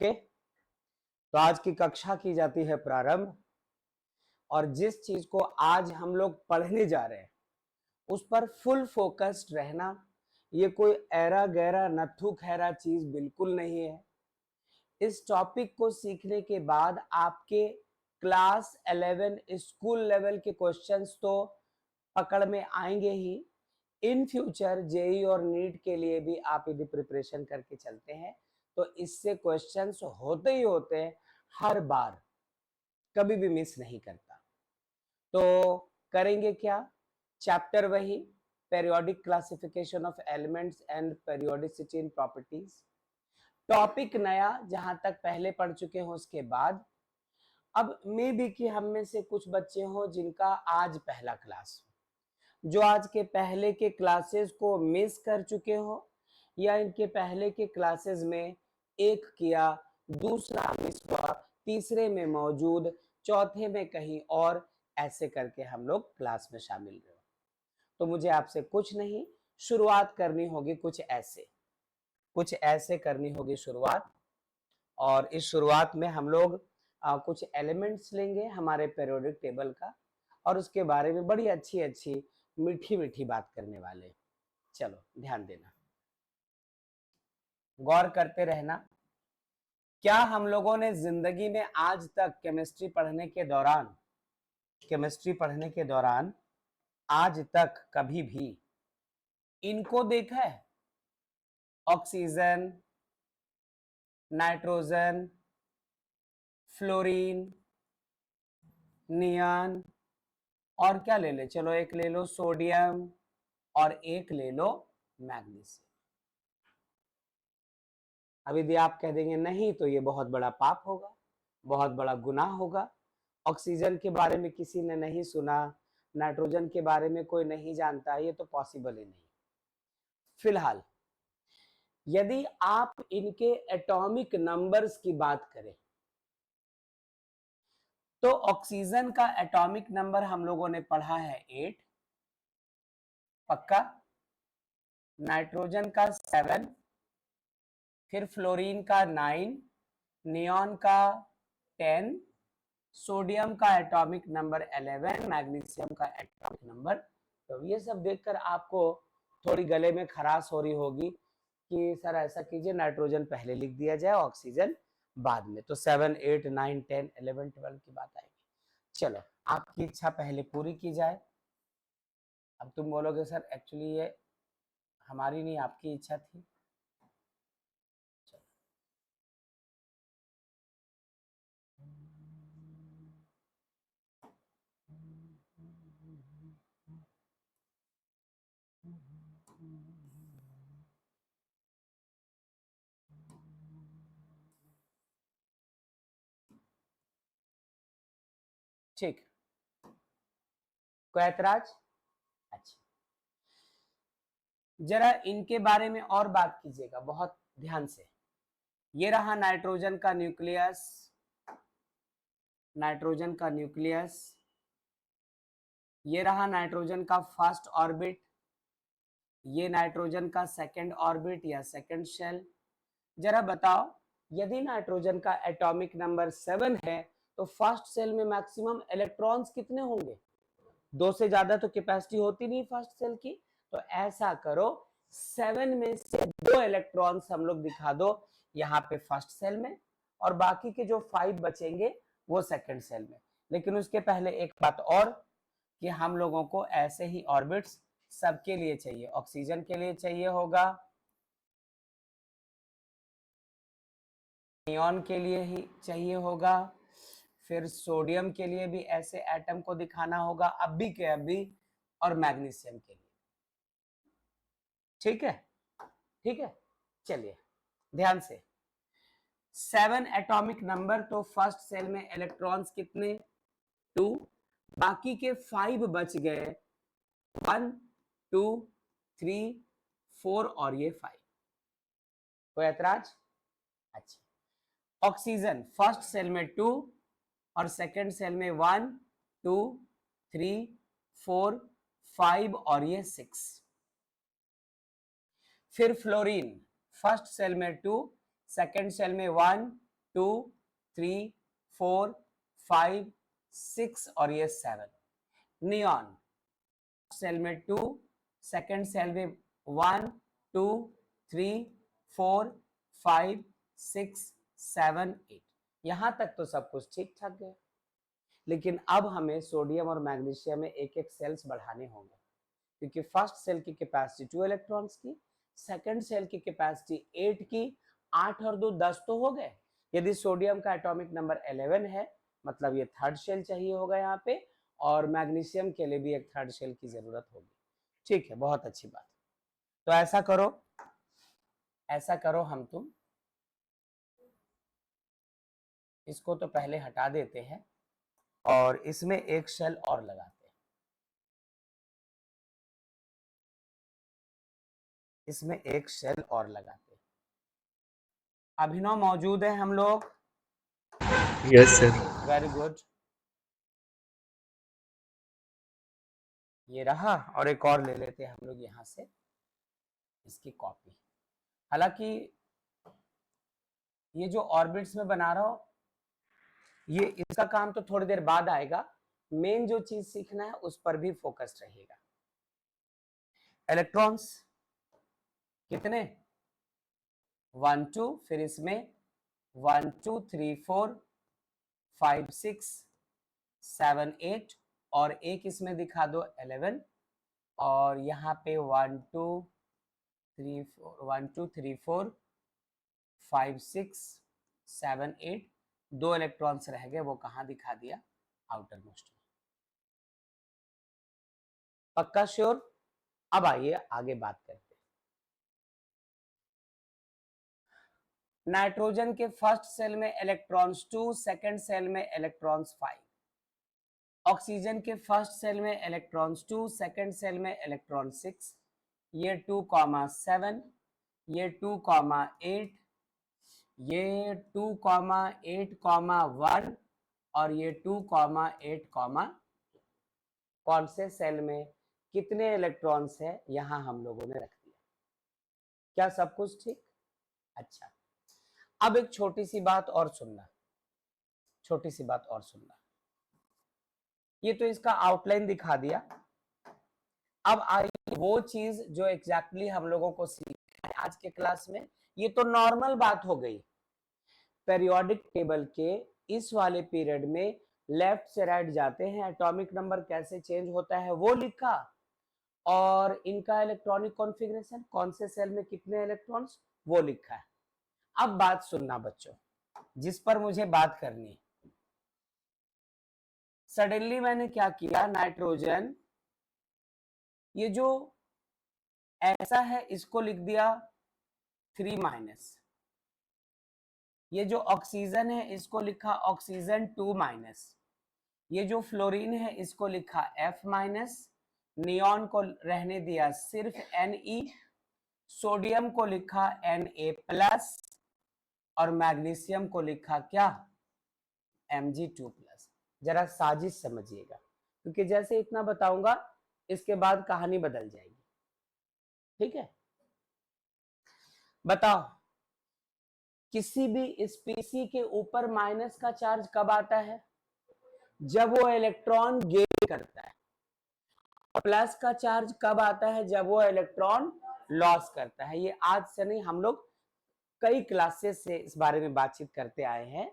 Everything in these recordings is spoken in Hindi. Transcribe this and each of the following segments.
ओके, तो आज की कक्षा की जाती है प्रारंभ। और जिस चीज को आज हम लोग पढ़ने जा रहे हैं उस पर फुल फोकस्ड रहना। ये कोई ऐरा गैरा नथु खैरा चीज बिल्कुल नहीं है। इस टॉपिक को सीखने के बाद आपके क्लास 11 स्कूल लेवल के क्वेश्चंस तो पकड़ में आएंगे ही। इन फ्यूचर जेई और नीट के लिए भी आप यदि प्रिपरेशन करके चलते हैं तो इससे क्वेश्चंस होते ही होते हैं, हर बार, कभी भी मिस नहीं करता। तो करेंगे क्या? चैप्टर वही, periodic classification of elements and periodicity in properties. Topic नया, जहां तक पहले पढ़ चुके हो उसके बाद। अब मे बी कि हम में से कुछ बच्चे हो जिनका आज पहला क्लास हो, जो आज के पहले के क्लासेस को मिस कर चुके हो, या इनके पहले के क्लासेस में एक किया, दूसरा मिस हुआ, तीसरे में मौजूद, चौथे में कहीं और, ऐसे करके हम लोग क्लास में शामिल रहे हो। तो मुझे आपसे कुछ नहीं, शुरुआत करनी होगी कुछ ऐसे करनी होगी शुरुआत। और इस शुरुआत में हम लोग कुछ एलिमेंट्स लेंगे हमारे पीरियोडिक टेबल का, और उसके बारे में बड़ी अच्छी अच्छी मीठी मीठी बात करने वाले। चलो ध्यान देना, गौर करते रहना। क्या हम लोगों ने जिंदगी में आज तक केमिस्ट्री पढ़ने के दौरान आज तक कभी भी इनको देखा है? ऑक्सीजन, नाइट्रोजन, फ्लोरीन, नियॉन, और क्या ले ले? चलो एक ले लो सोडियम और एक ले लो मैग्नीशियम। अब यदि आप कह देंगे नहीं तो ये बहुत बड़ा पाप होगा, बहुत बड़ा गुनाह होगा। ऑक्सीजन के बारे में किसी ने नहीं सुना, नाइट्रोजन के बारे में कोई नहीं जानता, ये तो पॉसिबल ही नहीं। फिलहाल यदि आप इनके एटॉमिक नंबर्स की बात करें तो ऑक्सीजन का एटॉमिक नंबर हम लोगों ने पढ़ा है 8, पक्का। नाइट्रोजन का 7, फिर फ्लोरीन का 9, नियॉन का 10, सोडियम का एटॉमिक नंबर 11, मैग्नीशियम का एटॉमिक नंबर। तो ये सब देखकर आपको थोड़ी गले में खराश हो रही होगी कि सर ऐसा कीजिए, नाइट्रोजन पहले लिख दिया जाए, ऑक्सीजन बाद में। तो 7, 8, 9, 10, 11, 12 की बात आएगी। चलो आपकी इच्छा पहले पूरी की जाए। अब तुम बोलोगे सर एक्चुअली ये हमारी नहीं आपकी इच्छा थी। ठीक, कोई ऐतराज? अच्छा, जरा इनके बारे में और बात कीजिएगा बहुत ध्यान से। ये रहा नाइट्रोजन का न्यूक्लियस, ये रहा नाइट्रोजन का फर्स्ट ऑर्बिट, ये नाइट्रोजन का सेकंड ऑर्बिट या सेकंड शेल। जरा बताओ, यदि नाइट्रोजन का एटॉमिक नंबर 7 है तो फर्स्ट सेल में मैक्सिमम इलेक्ट्रॉन्स कितने होंगे? 2 से ज्यादा तो कैपेसिटी होती नहीं फर्स्ट सेल की। तो ऐसा करो, 7 में से 2 इलेक्ट्रॉन्स हम लोग दिखा दो यहाँ पे फर्स्ट सेल में, और बाकी के जो 5 बचेंगे वो सेकंड सेल में। लेकिन उसके पहले एक बात और, कि हम लोगों को ऐसे ही ऑर्बिट्स सबके लिए चाहिए। ऑक्सीजन के लिए चाहिए होगा, नियॉन के लिए ही चाहिए होगा, फिर सोडियम के लिए भी ऐसे एटम को दिखाना होगा अभी के अभी, और मैग्नीशियम के लिए। ठीक है, ठीक है। चलिए ध्यान से, 7 एटॉमिक नंबर, तो फर्स्ट सेल में इलेक्ट्रॉन्स कितने? 2, बाकी के 5 बच गए, 1, 2, 3, 4 और ये 5। कोई ऐतराज? अच्छा, ऑक्सीजन फर्स्ट सेल में 2 और सेकंड सेल में 1, 2, 3, 4, 5 और ये 6। फिर फ्लोरीन फर्स्ट सेल में 2, सेकंड सेल में 1, 2 3 4 5 6 और ये 7। नियॉन सेल में 2, सेकंड सेल में 1 2 3 4 5 6 7 8। यहां तक तो सब कुछ ठीक ठाक है, लेकिन अब हमें सोडियम और मैग्नीशियम में एक एक सेल्स बढ़ाने होंगे, क्योंकि फर्स्ट सेल की कैपेसिटी 2 इलेक्ट्रॉन्स की, सेकंड सेल की कैपेसिटी 8 की, 8 और 2 10 तो हो गए। यदि सोडियम का एटॉमिक नंबर 11 है, मतलब ये थर्ड सेल चाहिए होगा यहाँ पे, और मैग्नीशियम के लिए भी एक थर्ड सेल की जरूरत होगी। ठीक है, बहुत अच्छी बात। तो ऐसा करो हम तुम इसको तो पहले हटा देते हैं और इसमें एक शेल और लगाते हैं। इसमें एक शेल और लगाते हैं। अभिनव मौजूद है हम लोग? Yes sir. Very good. ये रहा, और एक और ले लेते हैं हम लोग यहां से इसकी कॉपी। हालांकि ये जो ऑर्बिट्स में बना रहा हूं, ये इसका काम तो थोड़ी देर बाद आएगा। मेन जो चीज सीखना है उस पर भी फोकस रहेगा। इलेक्ट्रॉन्स कितने? 1 2, फिर इसमें 1 2 3 4 5 6 7 8, और एक इसमें दिखा दो 11, और यहाँ पे 1 2 3 4 1 2 3 4 5 6 7 8, 2 इलेक्ट्रॉन्स रह गए, वो कहाँ दिखा दिया? आउटर मोस्ट में। पक्का श्योर? अब आइए आगे बात करते हैं। नाइट्रोजन के फर्स्ट सेल में इलेक्ट्रॉन्स 2, सेकंड सेल में इलेक्ट्रॉन्स 5। ऑक्सीजन के फर्स्ट सेल में इलेक्ट्रॉन्स 2, सेकंड सेल में इलेक्ट्रॉन 6। ये 2,7, ये 2,8, ये 2,8,1, और ये 2,8, कौन से सेल में कितने इलेक्ट्रॉन्स है यहां हम लोगों ने रख दिया। क्या सब कुछ ठीक? अच्छा, अब एक छोटी सी बात और सुनना, ये तो इसका आउटलाइन दिखा दिया। अब आइए वो चीज जो एग्जैक्टली हम लोगों को सीखना है आज के क्लास में। ये तो नॉर्मल बात हो गई, पेरियोडिक टेबल के इस वाले पीरियड में लेफ्ट से राइट जाते हैं, एटॉमिक नंबर कैसे चेंज होता है वो लिखा, और इनका इलेक्ट्रॉनिक कॉन्फ़िगरेशन, कौन से सेल में कितने इलेक्ट्रॉन्स, वो लिखा है। अब बात सुनना बच्चों, जिस पर मुझे बात करनी है। सडनली मैंने क्या किया, नाइट्रोजन ये जो ऐसा है इसको लिख दिया 3-, ये जो ऑक्सीजन है इसको लिखा ऑक्सीजन 2-, ये जो फ्लोरीन है इसको लिखा F-, नियॉन को रहने दिया सिर्फ Ne, सोडियम को लिखा Na+, और मैग्नीशियम को लिखा क्या? Mg2+। जरा साजिश समझिएगा, क्योंकि जैसे इतना बताऊंगा इसके बाद कहानी बदल जाएगी। ठीक है, बताओ किसी भी स्पीसी के ऊपर माइनस का चार्ज कब आता है? जब वो इलेक्ट्रॉन गेन करता है। और प्लस का चार्ज कब आता है? जब वो इलेक्ट्रॉन लॉस करता है। ये आज से नहीं, हम लोग कई क्लासेस से इस बारे में बातचीत करते आए हैं।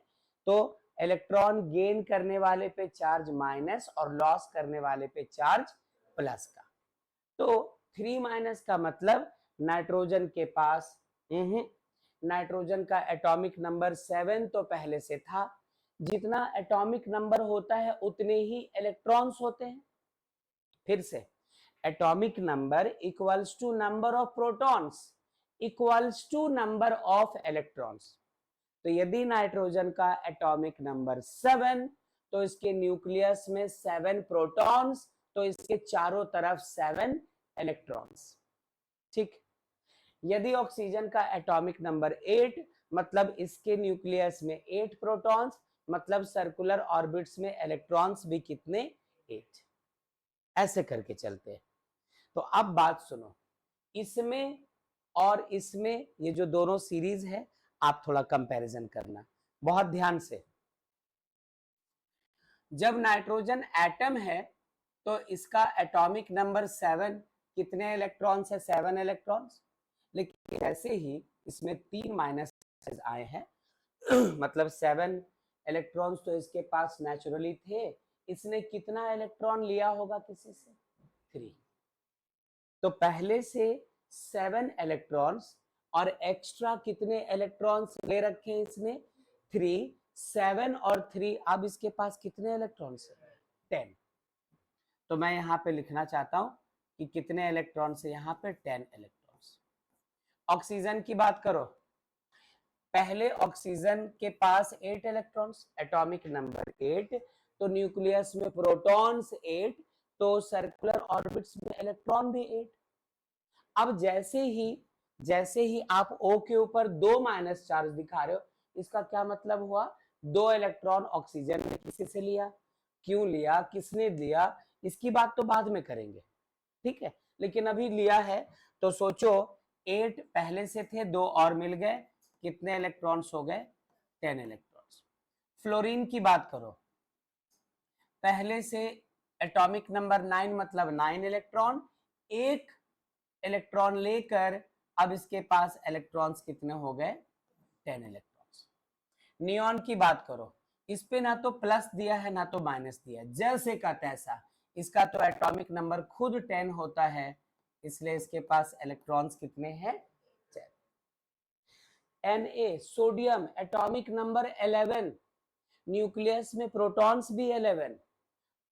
तो इलेक्ट्रॉन गेन करने वाले पे चार्ज माइनस और लॉस करने वाले पे चार्ज प्लस का। तो 3- का मतलब नाइट्रोजन के पास नाइट्रोजन का एटॉमिक नंबर 7 तो पहले से था। जितना एटॉमिक नंबर होता है उतने ही इलेक्ट्रॉन्स होते हैं। फिर से, atomic number equals to number of protons equals to number of electrons. तो यदि नाइट्रोजन का एटॉमिक नंबर 7, तो इसके न्यूक्लियस में 7 प्रोटॉन्स, तो इसके चारों तरफ 7 इलेक्ट्रॉन्स। ठीक। यदि ऑक्सीजन का एटॉमिक नंबर 8, मतलब इसके न्यूक्लियस में 8 प्रोटॉन्स, मतलब सर्कुलर ऑर्बिट्स में इलेक्ट्रॉन्स भी कितने? 8। ऐसे करके चलते हैं। तो अब बात सुनो, इसमें और इसमें ये जो दोनों सीरीज है, आप थोड़ा कंपैरिजन करना। बहुत ध्यान से। जब नाइट्रोजन एटम है तो इसका एटॉमिक नंबर 7, कितने इलेक्ट्रॉन्स है? 7 इलेक्ट्रॉन्स। लेकिन ऐसे ही इसमें 3 माइनस आए हैं मतलब 7 इलेक्ट्रॉन्स तो इसके पास नेचुरली थे, इसने कितना इलेक्ट्रॉन लिया होगा किसी से? 3। तो पहले से 7 इलेक्ट्रॉन्स और एक्स्ट्रा कितने इलेक्ट्रॉन्स ले रखे हैं इसने? 3। 7 और 3, अब इसके पास कितने इलेक्ट्रॉन्स है? 10। तो मैं यहाँ पे लिखना चाहता हूं कि कितने इलेक्ट्रॉन्स है यहाँ पे? 10 इलेक्ट्रॉन्स। ऑक्सीजन की बात करो, पहले ऑक्सीजन के पास 8 इलेक्ट्रॉन्स, एटॉमिक नंबर 8, तो न्यूक्लियस में प्रोटॉन्स 8, तो सर्कुलर ऑर्बिट्स में इलेक्ट्रॉन भी 8। अब जैसे ही आप O के ऊपर 2 माइनस चार्ज दिखा रहे हो, इसका क्या मतलब हुआ? 2 इलेक्ट्रॉन ऑक्सीजन ने किसी से लिया, क्यों लिया, किसने लिया, इसकी बात तो बाद में करेंगे, ठीक है। लेकिन अभी लिया है तो सोचो 8 पहले से थे, 2 और मिल गए, कितने इलेक्ट्रॉन्स हो गए? 10 इलेक्ट्रॉन्स। फ्लोरीन की बात करो, पहले से एटॉमिक नंबर 9 मतलब 9 इलेक्ट्रॉन, एक इलेक्ट्रॉन लेकर अब इसके पास इलेक्ट्रॉन्स कितने हो गए? 10 इलेक्ट्रॉन्स। नियॉन की बात करो, इस पे ना तो प्लस दिया है ना तो माइनस दिया है, जैसे का तैसा। इसका तो एटॉमिक नंबर खुद 10 होता है, इसलिए इसके पास इलेक्ट्रॉन्स कितने हैं? 10। Na sodium, atomic number 11, nucleus में प्रोटॉन्स भी 11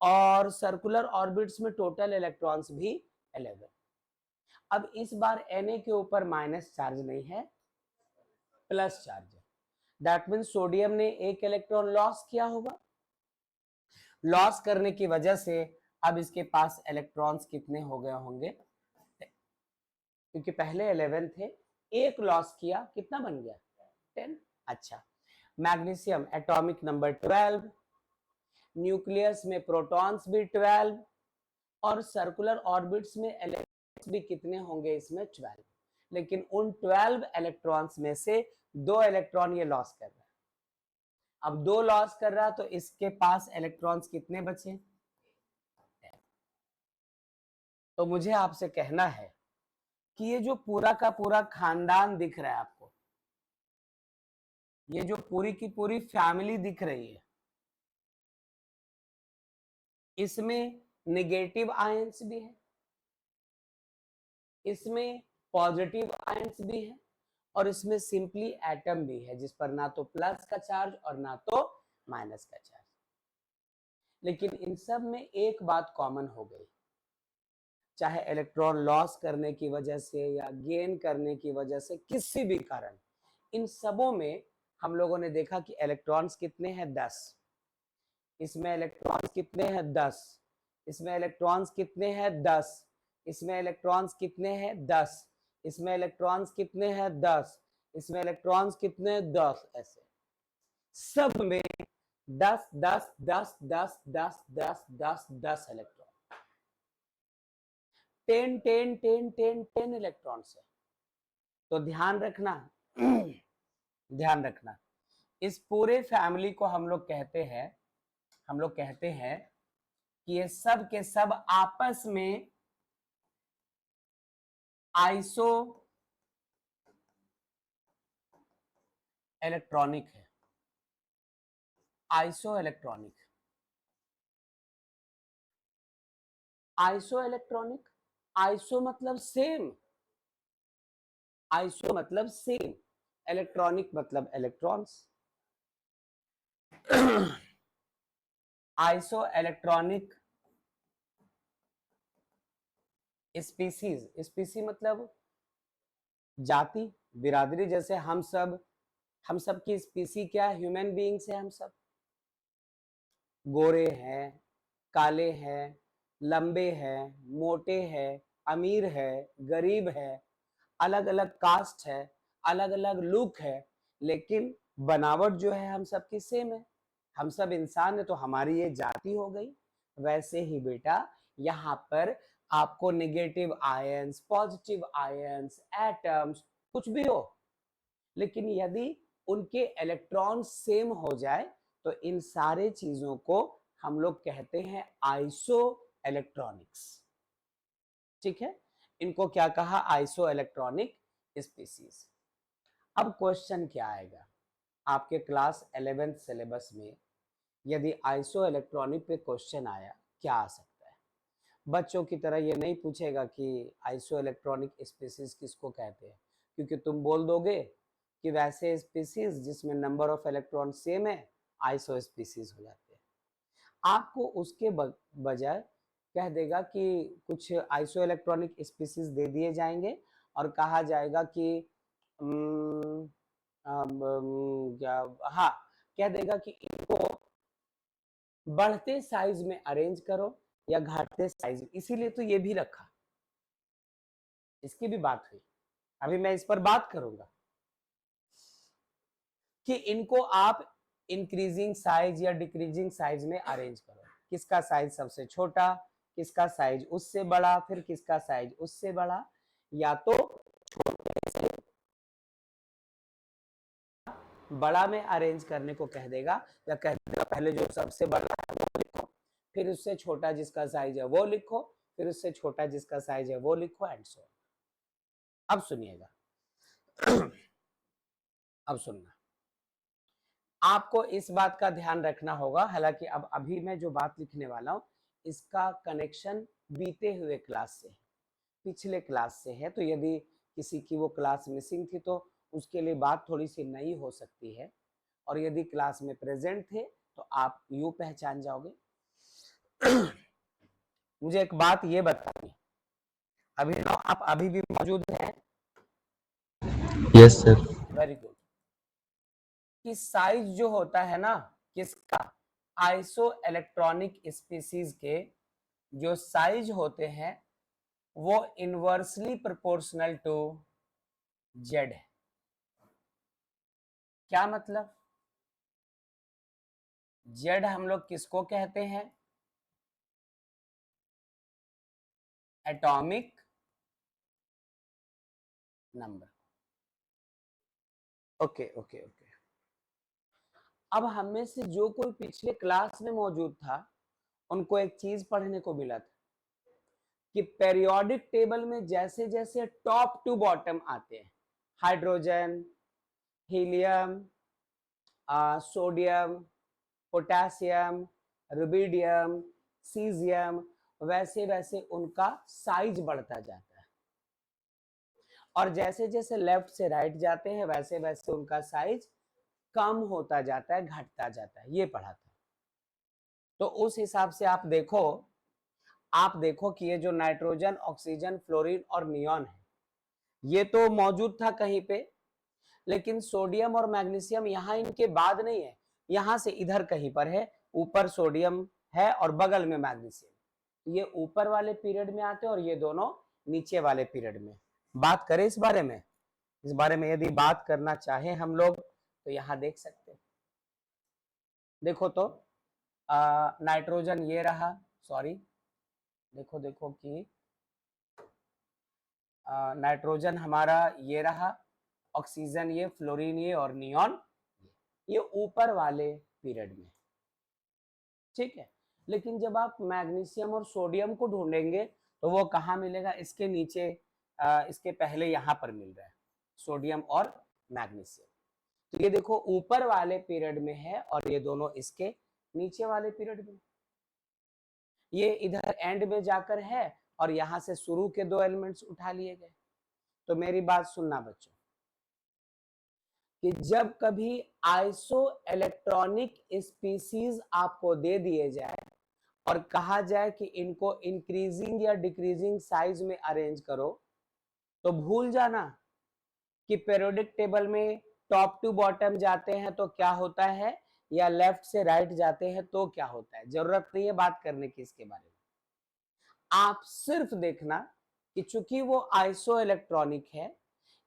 और सर्कुलर ऑर्बिट्स में टोटल इलेक्ट्रॉन्स भी 11। अब इस बार Na के ऊपर माइनस चार्ज नहीं है, प्लस चार्ज है। दैट मीन सोडियम ने एक इलेक्ट्रॉन लॉस किया होगा, लॉस करने की वजह से अब इसके पास इलेक्ट्रॉन्स कितने हो गए होंगे? क्योंकि पहले 11 थे, एक लॉस किया, कितना बन गया? 10। अच्छा, मैग्नीशियम, एटॉमिक नंबर 12, न्यूक्लियस में प्रोटॉन्स भी 12 और सर्कुलर ऑर्बिट्स में इलेक्ट्रॉन्स भी कितने होंगे इसमें? 12। लेकिन उन 12 इलेक्ट्रॉन्स में से 2 इलेक्ट्रॉन ये लॉस कर रहा है। अब 2 लॉस कर रहा है तो इसके पास इलेक्ट्रॉन्स कितने बचे? तो मुझे आपसे कहना है कि ये जो पूरा का पूरा खानदान दिख रहा है आपको, ये जो पूरी की पूरी फैमिली दिख रही है, इसमें नेगेटिव आयंस भी है, इसमें पॉजिटिव आयंस भी है और इसमें सिंपली एटम भी है, जिस पर ना तो प्लस का चार्ज और ना तो माइनस का चार्ज। लेकिन इन सब में एक बात कॉमन हो गई, चाहे इलेक्ट्रॉन लॉस करने की वजह से या गेन करने की वजह से, किसी भी कारण, इन सबों में हम लोगों ने देखा कि इलेक्ट्रॉन्स कितने हैं? 10। इसमें इलेक्ट्रॉन्स कितने हैं? 10। इसमें इलेक्ट्रॉन्स कितने हैं? 10। इसमें इलेक्ट्रॉन्स कितने हैं? 10। इसमें इलेक्ट्रॉन्स कितने हैं? 10। इसमें इलेक्ट्रॉन्स कितने? 10। ऐसे सब में 10 10 10 10 10 10 10 10 इलेक्ट्रॉन, 10 10 10 10 10 इलेक्ट्रॉन्स है। तो ध्यान रखना ध्यान रखना, इस पूरे फैमिली को हम लोग कहते हैं कि ये सब के सब आपस में आइसो इलेक्ट्रॉनिक है। Iso electronic, iso electronic, iso मतलब सेम, आइसो मतलब सेम, इलेक्ट्रॉनिक मतलब इलेक्ट्रॉन्स। आइसो इलेक्ट्रॉनिक स्पीसीज, स्पीसी मतलब जाति, बिरादरी। जैसे हम सब की स्पीसी क्या? ह्यूमन बीइंग्स है। हम सब गोरे हैं, काले हैं, लंबे हैं, मोटे हैं, अमीर है, गरीब है, अलग अलग कास्ट है, अलग अलग लुक है, लेकिन बनावट जो है हम सब की सेम है। हम सब इंसान है तो हमारी ये जाति हो गई। वैसे ही बेटा यहाँ पर आपको negative ions, positive ions, atoms कुछ भी हो, लेकिन यदि उनके इलेक्ट्रॉन सेम हो जाए तो इन सारे चीजों को हम लोग कहते हैं आइसो इलेक्ट्रॉनिक्स। ठीक है, इनको क्या कहा, आइसो इलेक्ट्रॉनिक स्पीसीज। अब क्वेश्चन क्या आएगा आपके क्लास 11th सिलेबस में, यदि आइसो इलेक्ट्रॉनिक पे क्वेश्चन आया, क्या आ सकता है? बच्चों की तरह ये नहीं पूछेगा कि आइसो इलेक्ट्रॉनिक स्पीसीज किसको कहते हैं, क्योंकि तुम बोल दोगे कि वैसे स्पीसीज जिसमें नंबर ऑफ इलेक्ट्रॉन सेम है आइसो स्पीसीज हो जाते हैं। आपको उसके बजाय कह देगा कि कुछ आइसो इलेक्ट्रॉनिक स्पीसीज दे दिए जाएंगे और कहा जाएगा कि क्या, हाँ, कह देगा कि इनको बढ़ते साइज में अरेंज करो या घटते साइज में, इसीलिए तो ये भी रखा, इसकी भी बात हुई, अभी मैं इस पर बात करूंगा कि इनको आप इंक्रीजिंग साइज या डिक्रीजिंग साइज में अरेंज करो, किसका साइज सबसे छोटा, किसका साइज उससे बड़ा, फिर किसका साइज उससे बड़ा, या तो छोटे से बड़ा में अरेंज करने को कह देगा, या कह देगा पहले जो सबसे बड़ा है वो लिखो, फिर उससे छोटा जिसका साइज है वो लिखो, फिर उससे छोटा जिसका साइज है वो लिखो, एंड सो। अब सुनिएगा अब सुनना, आपको इस बात का ध्यान रखना होगा, हालांकि अब अभी मैं जो बात लिखने वाला हूं इसका कनेक्शन बीते हुए क्लास से है, पिछले क्लास से है, तो यदि किसी की वो क्लास मिसिंग थी तो उसके लिए बात थोड़ी सी नई हो सकती है, और यदि क्लास में प्रेजेंट थे तो आप यूं पहचान जाओगे। मुझे एक बात ये बताइए, अभी आप अभी भी मौजूद हैं? Yes, sir. Very good. कि साइज जो होता है ना किसका, आइसो इलेक्ट्रॉनिक स्पीसीज के जो साइज होते हैं वो इनवर्सली प्रोपोर्शनल टू जेड है। क्या मतलब, जेड हम लोग किसको कहते हैं, atomic number. Okay okay okay. अब हमें से जो कोई पिछले क्लास में मौजूद था उनको एक चीज पढ़ने को मिला था कि पेरियोडिक टेबल में जैसे जैसे टॉप टू बॉटम आते हैं, hydrogen, helium, sodium, potassium, rubidium, caesium, वैसे वैसे उनका साइज बढ़ता जाता है, और जैसे जैसे लेफ्ट से राइट जाते हैं वैसे वैसे उनका साइज कम होता जाता है, घटता जाता है, ये पढ़ा था। तो उस हिसाब से आप देखो कि ये जो नाइट्रोजन, ऑक्सीजन, फ्लोरीन और नियॉन है ये तो मौजूद था कहीं पे, लेकिन सोडियम और मैग्नीशियम यहाँ इनके बाद नहीं है, यहाँ से इधर कहीं पर है, ऊपर सोडियम है और बगल में मैग्नीशियम, ये ऊपर वाले पीरियड में आते हैं और ये दोनों नीचे वाले पीरियड में। बात करें इस बारे में, इस बारे में यदि बात करना चाहें हम लोग तो यहाँ देख सकते हैं, देखो तो नाइट्रोजन ये रहा, सॉरी देखो देखो कि नाइट्रोजन हमारा ये रहा, ऑक्सीजन ये, फ्लोरीन ये और नियॉन ये ऊपर वाले पीरियड में, ठीक है। लेकिन जब आप मैग्नीशियम और सोडियम को ढूंढेंगे तो वो कहाँ मिलेगा, इसके नीचे, इसके पहले यहाँ पर मिल रहा है सोडियम और मैग्नीशियम, तो ये देखो ऊपर वाले पीरियड में है और ये दोनों इसके नीचे वाले पीरियड में, ये इधर एंड में जाकर है और यहां से शुरू के दो एलिमेंट्स उठा लिए गए। तो मेरी बात सुनना बच्चों, कि जब कभी आइसो इलेक्ट्रॉनिक स्पीसीज आपको दे दिए जाए और कहा जाए कि इनको इंक्रीजिंग या डिक्रीजिंग साइज में अरेंज करो, तो भूल जाना कि पीरियोडिक टेबल में टॉप टू बॉटम जाते हैं तो क्या होता है, या लेफ्ट से राइट जाते हैं तो क्या होता है, जरूरत नहीं है बात करने की इसके बारे में। आप सिर्फ देखना कि चूंकि वो आइसो इलेक्ट्रॉनिक है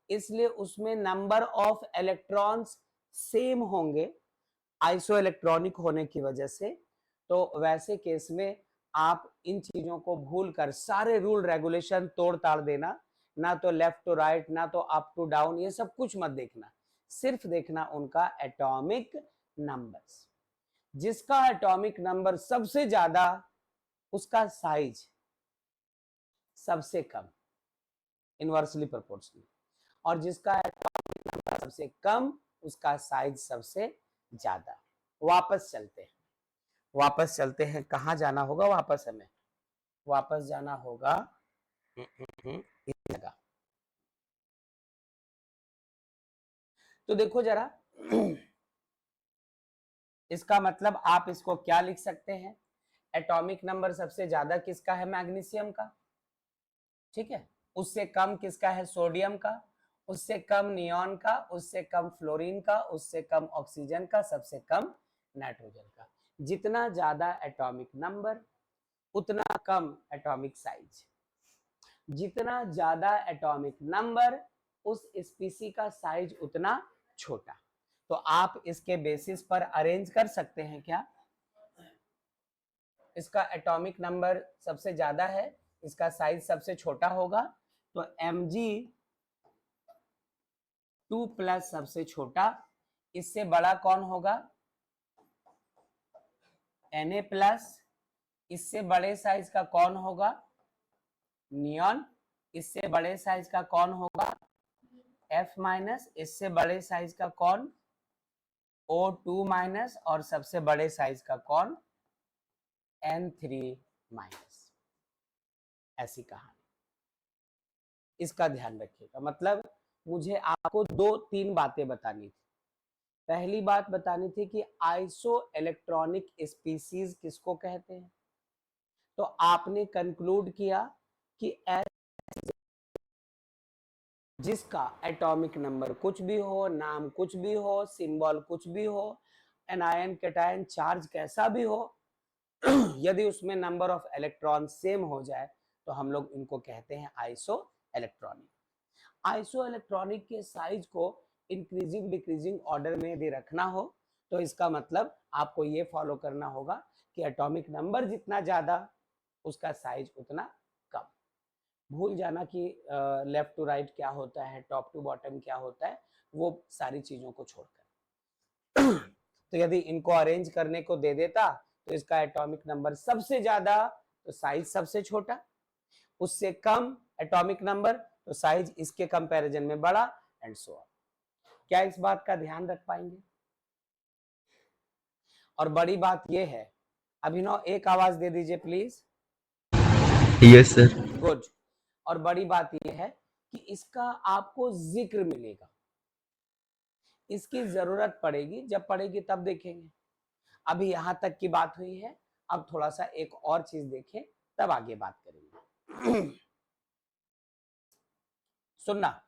इसलिए उसमें नंबर ऑफ इलेक्ट्रॉन्स सेम होंगे आइसो इलेक्ट्रॉनिक होने की वजह से, तो वैसे केस में आप इन चीजों को भूलकर सारे रूल रेगुलेशन तोड़ ताड़ देना, ना तो लेफ्ट टू राइट, ना तो अप टू डाउन, ये सब कुछ मत देखना, सिर्फ देखना उनका एटॉमिक नंबर्स। जिसका एटॉमिक नंबर सबसे ज्यादा उसका साइज सबसे कम, इनवर्सली प्रोपोर्शनल, और जिसका एटॉमिक नंबर सबसे कम उसका साइज सबसे ज्यादा। वापस चलते हैं, कहाँ जाना होगा वापस? हमें वापस जाना होगा इस जगह। तो देखो जरा, इसका मतलब आप इसको क्या लिख सकते हैं? एटॉमिक नंबर सबसे ज्यादा किसका है? मैग्नीशियम का, ठीक है। उससे कम किसका है? सोडियम का। उससे कम नियॉन का, उससे कम फ्लोरीन का, उससे कम ऑक्सीजन का, सबसे कम नाइट्रोजन का। जितना ज्यादा एटॉमिक नंबर उतना कम एटॉमिक साइज। जितना ज्यादा एटॉमिक नंबर उस स्पीसी का साइज उतना छोटा। तो आप इसके बेसिस पर अरेंज कर सकते हैं क्या? इसका एटॉमिक नंबर सबसे ज्यादा है, इसका साइज सबसे छोटा होगा, तो Mg2+ सबसे छोटा, इससे बड़ा कौन होगा? Na+, इससे बड़े साइज का कौन होगा? नियॉन, इससे बड़े साइज का कौन होगा? F-, इससे बड़े साइज का कौन? O2-, और सबसे बड़े साइज का कौन? N3-। ऐसी कहानी, इसका ध्यान रखिएगा। मतलब मुझे आपको 2-3 बातें बतानी थी। पहली बात बतानी थी कि आइसो इलेक्ट्रॉनिक स्पीसीज किसको कहते हैं। तो आपने कंक्लूड किया कि जिसका एटॉमिक नंबर कुछ भी हो, नाम कुछ भी हो, सिंबल कुछ भी हो, एनायन कैटायन चार्ज कैसा भी हो, यदि उसमें नंबर ऑफ इलेक्ट्रॉन सेम हो जाए तो हम लोग इनको कहते हैं आइसो इलेक्ट्रॉनिक। आइसो इलेक्ट्रॉनिक के साइज को इंक्रीजिंग डिक्रीजिंग ऑर्डर में यदि रखना हो तो इसका मतलब आपको ये फॉलो करना होगा कि एटॉमिक नंबर जितना ज्यादा उसका साइज उतना कम। भूल जाना कि लेफ्ट टू राइट क्या होता है, टॉप टू बॉटम क्या होता है, वो सारी चीजों को छोड़कर। तो यदि इनको अरेंज करने को दे देता तो इसका एटॉमिक नंबर सबसे ज्यादा तो साइज सबसे छोटा, उससे कम एटॉमिक नंबर तो साइज इसके कंपैरिजन में बड़ा, एंड सो ऑन। क्या इस बात का ध्यान रख पाएंगे? और बड़ी बात यह है, अभिनव एक आवाज दे दीजिए प्लीज। Yes, sir. गुड। और बड़ी बात यह है कि इसका आपको जिक्र मिलेगा, इसकी जरूरत पड़ेगी, जब पड़ेगी तब देखेंगे। अभी यहां तक की बात हुई है, अब थोड़ा सा एक और चीज देखें तब आगे बात करेंगे। सुनना,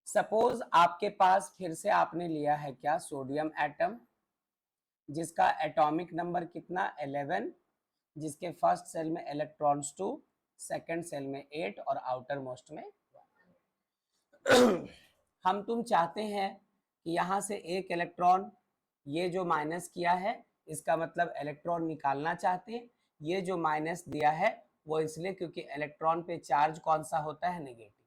सपोज आपके पास फिर से आपने लिया है क्या? सोडियम एटम, जिसका एटॉमिक नंबर कितना? 11, जिसके फर्स्ट सेल में इलेक्ट्रॉन्स 2, सेकंड सेल में 8 और आउटर मोस्ट में 1। हम तुम चाहते हैं कि यहां से एक इलेक्ट्रॉन, ये जो माइनस किया है इसका मतलब इलेक्ट्रॉन निकालना चाहते हैं। ये जो माइनस दिया है वो इसलिए क्योंकि इलेक्ट्रॉन पे चार्ज कौन सा होता है? नेगेटिव।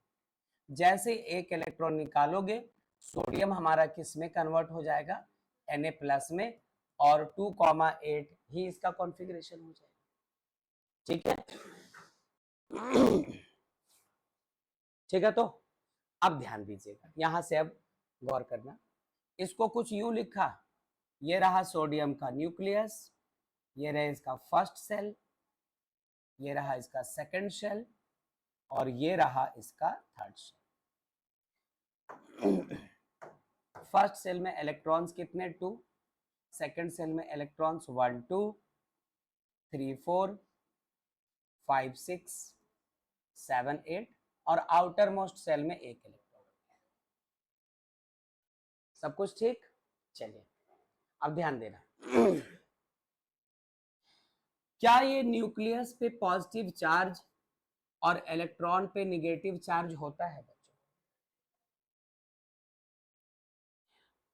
जैसे एक इलेक्ट्रॉन निकालोगे सोडियम हमारा किस में कन्वर्ट हो जाएगा? Na+ में, और 2,8 ही इसका कॉन्फ़िगरेशन हो जाएगा। ठीक है, ठीक है। तो अब ध्यान दीजिएगा, यहां से अब गौर करना। इसको कुछ यूं लिखा, ये रहा सोडियम का न्यूक्लियस, ये रहा इसका फर्स्ट सेल, ये रहा इसका सेकंड सेल, और ये रहा इसका थर्ड सेल। फर्स्ट सेल में इलेक्ट्रॉन्स कितने? 2, सेकंड सेल में इलेक्ट्रॉन्स 1 2 3 4 5 6 7 8, और आउटर मोस्ट सेल में एक इलेक्ट्रॉन। सब कुछ ठीक? चलिए अब ध्यान देना। क्या ये न्यूक्लियस पे पॉजिटिव चार्ज और इलेक्ट्रॉन पे नेगेटिव चार्ज होता है बच्चों?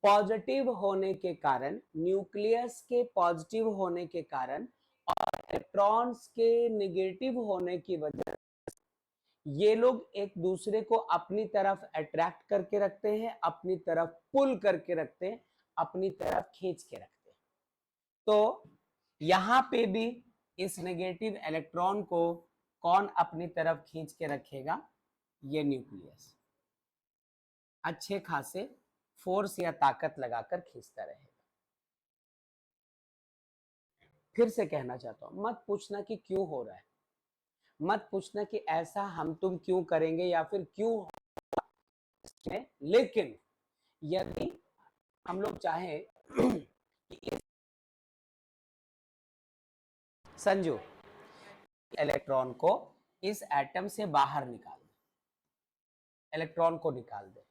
पॉजिटिव होने के कारण, न्यूक्लियस के पॉजिटिव होने के कारण और इलेक्ट्रॉन्स के नेगेटिव होने की वजह ये लोग एक दूसरे को अपनी तरफ अट्रैक्ट करके रखते हैं, अपनी तरफ पुल करके रखते हैं, अपनी तरफ खींच के रखते हैं। तो यहां पे भी इस नेगेटिव इलेक्ट्रॉन को कौन अपनी तरफ खींच के रखेगा? ये न्यूक्लियस अच्छे खासे फोर्स या ताकत लगाकर खींचता रहेगा। फिर से कहना चाहता हूं, मत पूछना कि क्यों हो रहा है, मत पूछना कि ऐसा हम तुम क्यों करेंगे या फिर क्यों में। लेकिन यदि हम लोग चाहें कि इस संजू इलेक्ट्रॉन को इस एटम से बाहर निकाल दे, इलेक्ट्रॉन को निकाल दे,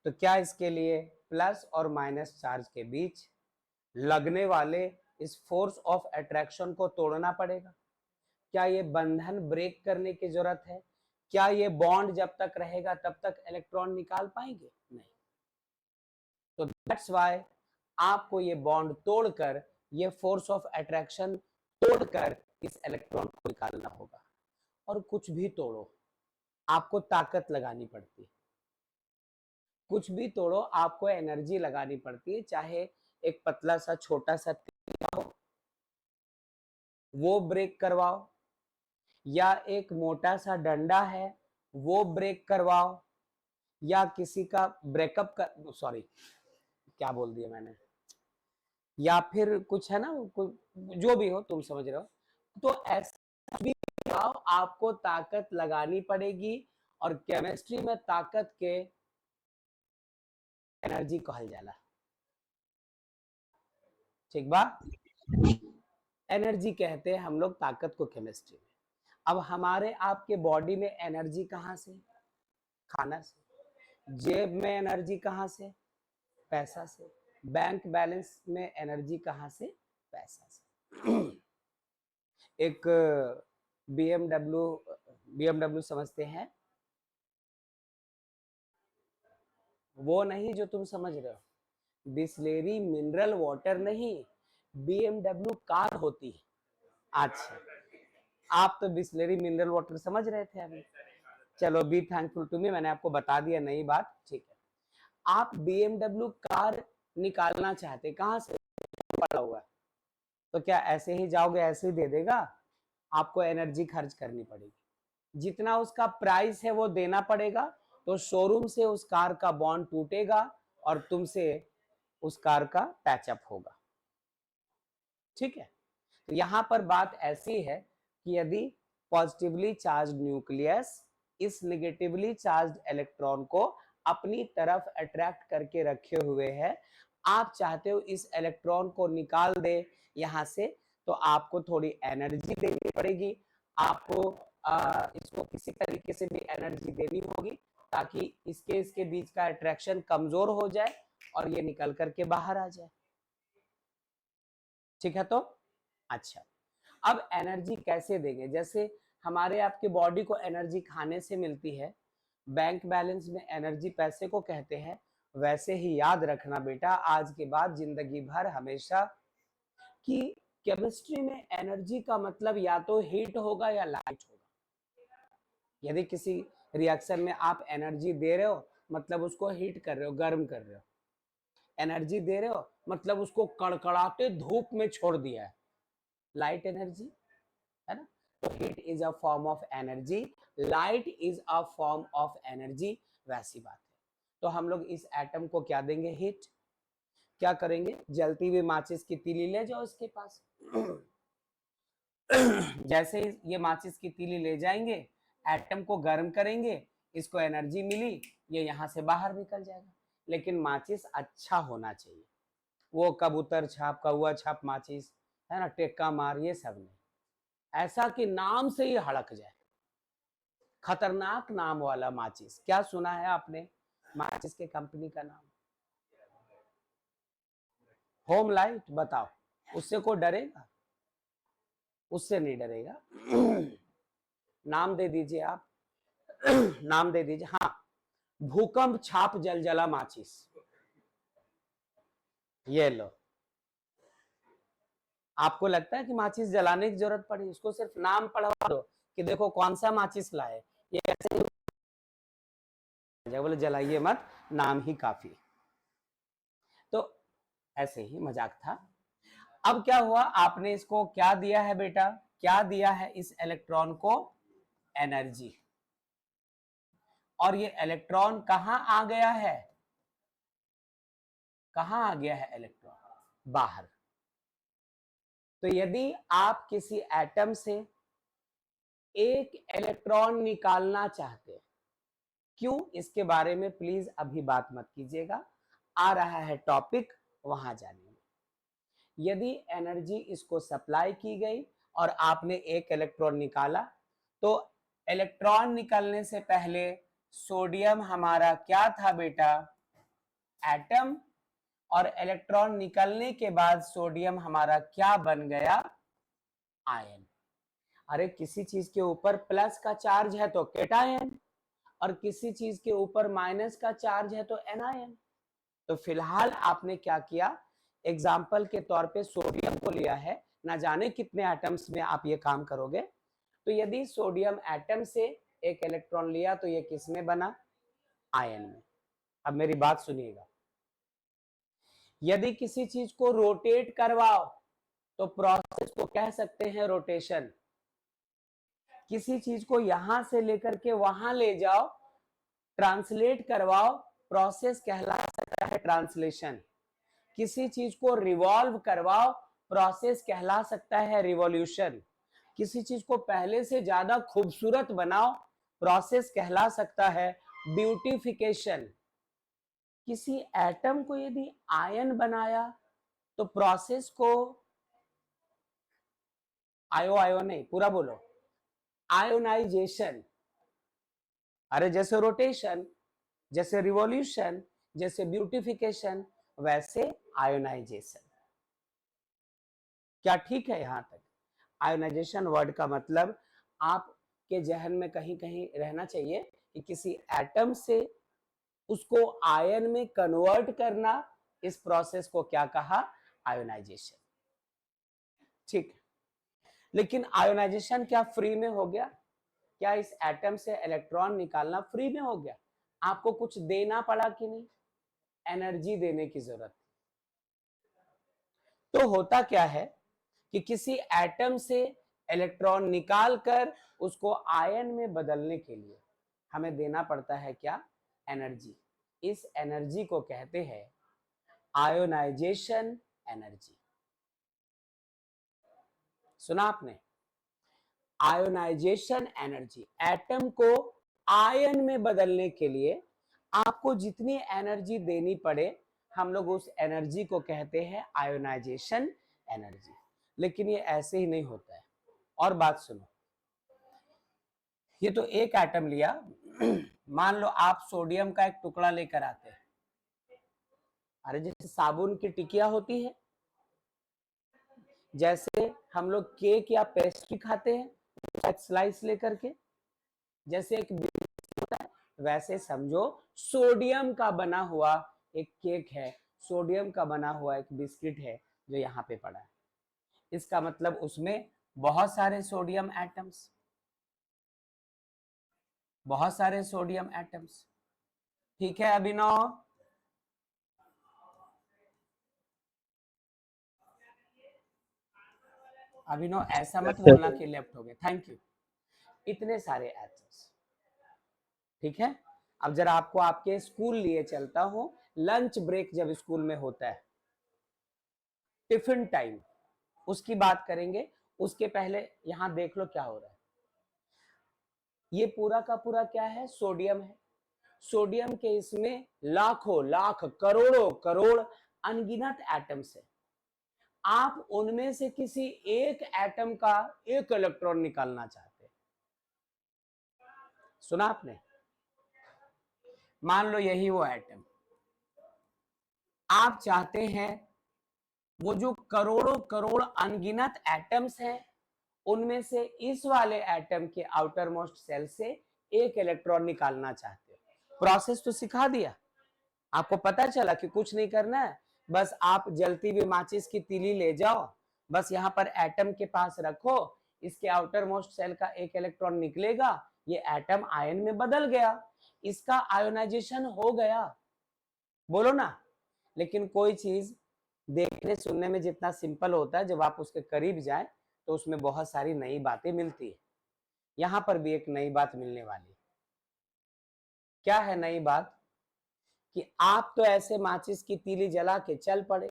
तो क्या इसके लिए प्लस और माइनस चार्ज के बीच लगने वाले इस फोर्स ऑफ अट्रैक्शन को तोड़ना पड़ेगा? क्या ये बंधन ब्रेक करने की जरूरत है? क्या ये बॉन्ड जब तक रहेगा तब तक इलेक्ट्रॉन निकाल पाएंगे? नहीं। तो दैट्स व्हाई आपको ये बॉन्ड तोड़कर, ये फोर्स ऑफ अट्रैक्शन तोड़कर इस इलेक्ट्रॉन को निकालना होगा। और कुछ भी तोड़ो, आपको ताकत लगानी पड़ती है। कुछ भी तोड़ो, आपको एनर्जी लगानी पड़ती है। चाहे एक पतला सा छोटा सा तीर हो, वो ब्रेक करवाओ, या एक मोटा सा डंडा है वो ब्रेक करवाओ, या किसी का ब्रेकअप कर, सॉरी क्या बोल दिया मैंने, या फिर कुछ है ना, जो भी हो तुम समझ रहे हो। तो ऐसा भी आपको ताकत लगानी पड़ेगी। और केमिस्ट्री में ताकत के एनर्जी कहल जाला। ठीक बा? एनर्जी कहते हैं हम लोग ताकत को केमिस्ट्री में। अब हमारे आपके बॉडी में एनर्जी कहां से? खाना से। जेब में एनर्जी कहां से? पैसा से। बैंक बैलेंस में एनर्जी कहां से? पैसा से। एक बीएमडब्ल्यू बीएमडब्ल्यू समझते हैं? वो नहीं जो तुम समझ रहे हो, बिस्लेरी मिनरल वाटर नहीं, बीएमडब्ल्यू कार होती है। अच्छा, आप तो बिस्लेरी मिनरल वाटर समझ रहे थे अभी। चलो, बी थैंकफुल टू मी, मैंने आपको बता दिया नई बात। ठीक है, आप बीएमडब्ल्यू कार निकालना चाहते, कहां से? पड़ा हुआ है, तो क्या ऐसे ही जाओगे ऐसे ही दे देगा? आपको एनर्जी खर्च करनी पड़ेगी। जितना उसका प्राइस है वो देना पड़ेगा। तो शोरूम से उस कार का बॉन्ड टूटेगा और तुमसे उस कार का पैचअप होगा। ठीक है, तो यहां पर बात ऐसी है कि यदि पॉजिटिवली चार्ज न्यूक्लियस इस नेगेटिवली चार्ज इलेक्ट्रॉन को अपनी तरफ अट्रैक्ट करके रखे हुए है, आप चाहते हो इस इलेक्ट्रॉन को निकाल दे यहां से, तो आपको थोड़ी एनर्जी देनी पड़ेगी। आपको इसको किसी तरीके से भी एनर्जी देनी होगी ताकि इसके इसके बीच का अट्रैक्शन कमजोर हो जाए और ये निकल करके बाहर आ जाए। ठीक है, तो अच्छा, अब एनर्जी कैसे देंगे? जैसे हमारे आपके बॉडी को एनर्जी खाने से मिलती है, बैंक बैलेंस में एनर्जी पैसे को कहते हैं, वैसे ही याद रखना बेटा आज के बाद जिंदगी भर हमेशा कि केमिस्ट्री में एनर्जी का मतलब या तो हीट होगा या लाइट होगा। यदि किसी रिएक्शन में आप एनर्जी दे रहे हो मतलब उसको हीट कर रहे हो, गर्म कर रहे हो। एनर्जी दे रहे हो मतलब उसको कड़कड़ाते धूप में छोड़ दिया है, लाइट एनर्जी, है ना? तो heat is a form of energy, light is a form of energy, वैसी बात है। तो हम लोग इस एटम को क्या देंगे? हीट। क्या करेंगे? जलती हुई माचिस की तीली ले जाओ इसके पास। जैसे ही ये माचिस की तीली ले जाएंगे, एटम को गर्म करेंगे, इसको एनर्जी मिली, ये यहां से बाहर निकल जाएगा। लेकिन माचिस अच्छा होना चाहिए, वो कबूतर छाप कौआ छाप माचिस, है ना, टेक्का मार, ये सब नहीं। ऐसा कि नाम से ही हड़क जाए, खतरनाक नाम वाला माचिस। क्या सुना है आपने माचिस के कंपनी का नाम? Home light. बताओ, उससे कोई डरेगा? उससे नहीं डरेगा। नाम दे दीजिए आप। नाम दे दीजिए। हाँ, भूकंप छाप जलजला माचिस। ये लो। आपको लगता है कि माचिस जलाने की जरूरत पड़ी? उसको सिर्फ नाम पढ़वा दो कि देखो कौन सा माचिस लाए, ये ऐसे ही बोले जलाइए मत, नाम ही काफी। तो ऐसे ही मजाक था। अब क्या हुआ, आपने इसको क्या दिया है बेटा, क्या दिया है इस इलेक्ट्रॉन को, एनर्जी। और ये इलेक्ट्रॉन कहां आ गया है, कहां आ गया है इलेक्ट्रॉन, बाहर। तो यदि आप किसी एटम से एक इलेक्ट्रॉन निकालना चाहते हैं, क्यों, इसके बारे में प्लीज अभी बात मत कीजिएगा, आ रहा है टॉपिक, वहां जानिए। यदि एनर्जी इसको सप्लाई की गई और आपने एक इलेक्ट्रॉन निकाला, तो इलेक्ट्रॉन निकलने से पहले सोडियम हमारा क्या था बेटा, एटम। और इलेक्ट्रॉन निकलने के बाद सोडियम हमारा क्या बन गया, आयन। अरे किसी चीज के ऊपर प्लस का चार्ज है तो केटायन, और किसी चीज के ऊपर माइनस का चार्ज है तो एनायन। तो फिलहाल आपने क्या किया, एग्जाम्पल के तौर पे सोडियम को लिया है, ना जाने कितने एटम्स में आप ये काम करोगे। तो यदि सोडियम एटम से एक इलेक्ट्रॉन लिया तो ये किस में बना, आयन में। अब मेरी बात सुनिएगा, यदि किसी चीज को रोटेट करवाओ तो प्रोसेस को कह सकते हैं रोटेशन। किसी चीज को यहां से लेकर के वहां ले जाओ, ट्रांसलेट करवाओ, प्रोसेस कहला सकता है ट्रांसलेशन। किसी चीज को रिवॉल्व करवाओ, प्रोसेस कहला सकता है रिवॉल्यूशन। किसी चीज को पहले से ज्यादा खूबसूरत बनाओ, प्रोसेस कहला सकता है ब्यूटिफिकेशन। किसी एटम को यदि आयन बनाया तो प्रोसेस को, आयो आयो नहीं, पूरा बोलो, आयोनाइजेशन। अरे जैसे रोटेशन, जैसे रिवॉल्यूशन, जैसे ब्यूटिफिकेशन, वैसे आयोनाइजेशन। क्या ठीक है यहां तक? आयोनाइजेशन वर्ड का मतलब आपके जहन में कहीं कहीं रहना चाहिए कि किसी एटम से उसको आयन में कन्वर्ट करना, इस प्रोसेस को क्या कहा, आयोनाइजेशन। ठीक, लेकिन आयोनाइजेशन क्या फ्री में हो गया? क्या इस एटम से इलेक्ट्रॉन निकालना फ्री में हो गया? आपको कुछ देना पड़ा कि नहीं? एनर्जी देने की जरूरत। तो होता क्या है कि किसी एटम से इलेक्ट्रॉन निकालकर उसको आयन में बदलने के लिए हमें देना पड़ता है क्या, एनर्जी। इस एनर्जी को कहते हैं आयोनाइजेशन एनर्जी। सुना आपने, आयोनाइजेशन एनर्जी। एटम को आयन में बदलने के लिए आपको जितनी एनर्जी देनी पड़े, हम लोग उस एनर्जी को कहते हैं आयोनाइजेशन एनर्जी। लेकिन ये ऐसे ही नहीं होता है। और बात सुनो, ये तो एक एटम लिया, मान लो आप सोडियम का एक टुकड़ा लेकर आते हैं। अरे जैसे साबुन की टिकिया होती है, जैसे हम लोग केक या पेस्ट्री खाते हैं एक स्लाइस लेकर के, जैसे एक होता है, वैसे समझो सोडियम का बना हुआ एक केक है, सोडियम का बना हुआ एक बिस्किट है जो यहाँ पे पड़ा है। इसका मतलब उसमें बहुत सारे सोडियम एटम्स, बहुत सारे सोडियम एटम्स। ठीक है अभिनव? अभिनव ऐसा मत बोलना कि लेफ्ट हो गए, थैंक यू। इतने सारे एटम्स, ठीक है। अब जरा आपको आपके स्कूल लिए चलता हूं, लंच ब्रेक जब स्कूल में होता है, टिफिन टाइम, उसकी बात करेंगे। उसके पहले यहां देख लो क्या हो रहा है। ये पूरा का पूरा क्या है, सोडियम है। सोडियम के इसमें लाखों लाख करोड़ों करोड़ अनगिनत एटम्स है। आप उनमें से किसी एक एटम का एक इलेक्ट्रॉन निकालना चाहते हैं। सुना आपने? मान लो यही वो एटम, आप चाहते हैं वो जो करोड़ों करोड़ अनगिनत एटम्स हैं, उनमें से इस वाले एटम के आउटर मोस्ट सेल से एक इलेक्ट्रॉन निकालना चाहते हो। प्रोसेस तो सिखा दिया आपको, पता चला कि कुछ नहीं करना है, बस आप जलती हुई माचिस की तीली ले जाओ, बस यहां पर एटम के पास रखो, इसके आउटर मोस्ट सेल का एक इलेक्ट्रॉन निकलेगा, ये एटम आयन में बदल गया, इसका आयोनाइजेशन हो गया, बोलो ना। लेकिन कोई चीज देखने सुनने में जितना सिंपल होता है, जब आप उसके करीब जाएं तो उसमें बहुत सारी नई बातें मिलती है। यहां पर भी एक नई बात मिलने वाली है। क्या है नई बात? कि आप तो ऐसे माचिस की तीली जला के चल पड़े,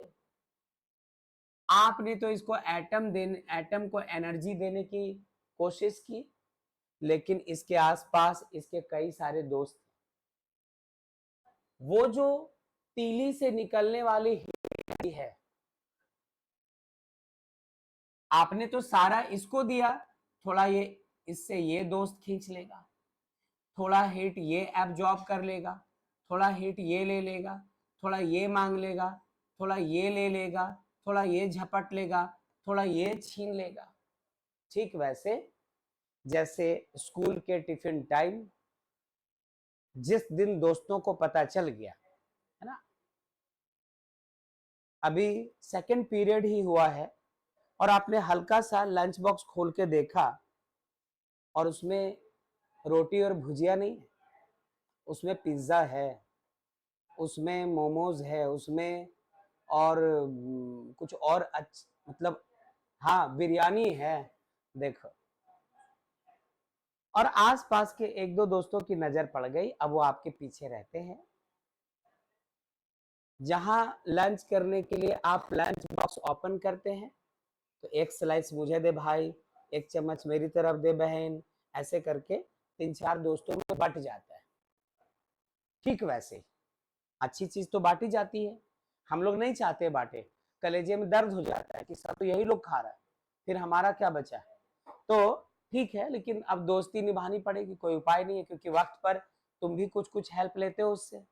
आपने तो इसको एटम को एनर्जी देने की कोशिश की, लेकिन इसके आसपास इसके कई सारे दोस्त, वो जो तीली से निकलने वाली हीट है, आपने तो सारा इसको दिया, थोड़ा ये इससे ये दोस्त खींच लेगा, थोड़ा हीट ये एब्जॉर्ब कर लेगा, थोड़ा हीट ये ले लेगा, थोड़ा ये मांग लेगा, थोड़ा ये ले लेगा, थोड़ा ये झपट लेगा, थोड़ा ये छीन लेगा। ठीक वैसे जैसे स्कूल के टिफिन टाइम, जिस दिन दोस्तों को पता चल गया, है ना, अभी सेकंड पीरियड ही हुआ है और आपने हल्का सा लंच बॉक्स खोल के देखा और उसमें रोटी और भुजिया नहीं है, उसमें पिज्जा है, उसमें मोमोज है, उसमें और कुछ और मतलब हाँ बिरयानी है, देखो। और आसपास के एक दो दोस्तों की नजर पड़ गई, अब वो आपके पीछे रहते हैं। जहां लंच करने के लिए आप लंच बॉक्स ओपन करते हैं तो एक स्लाइस मुझे दे भाई, एक चम्मच मेरी तरफ दे बहन, ऐसे करके 3-4 दोस्तों में बट जाता है। ठीक वैसे ही अच्छी चीज तो बांटी जाती है, हम लोग नहीं चाहते बांटे, कलेजे में दर्द हो जाता है कि सब तो यही लोग खा रहा है, फिर हमारा क्या बचा। तो ठीक है, लेकिन अब दोस्ती निभानी पड़ेगी, कोई उपाय नहीं है, क्योंकि वक्त पर तुम भी कुछ कुछ हेल्प लेते हो उससे।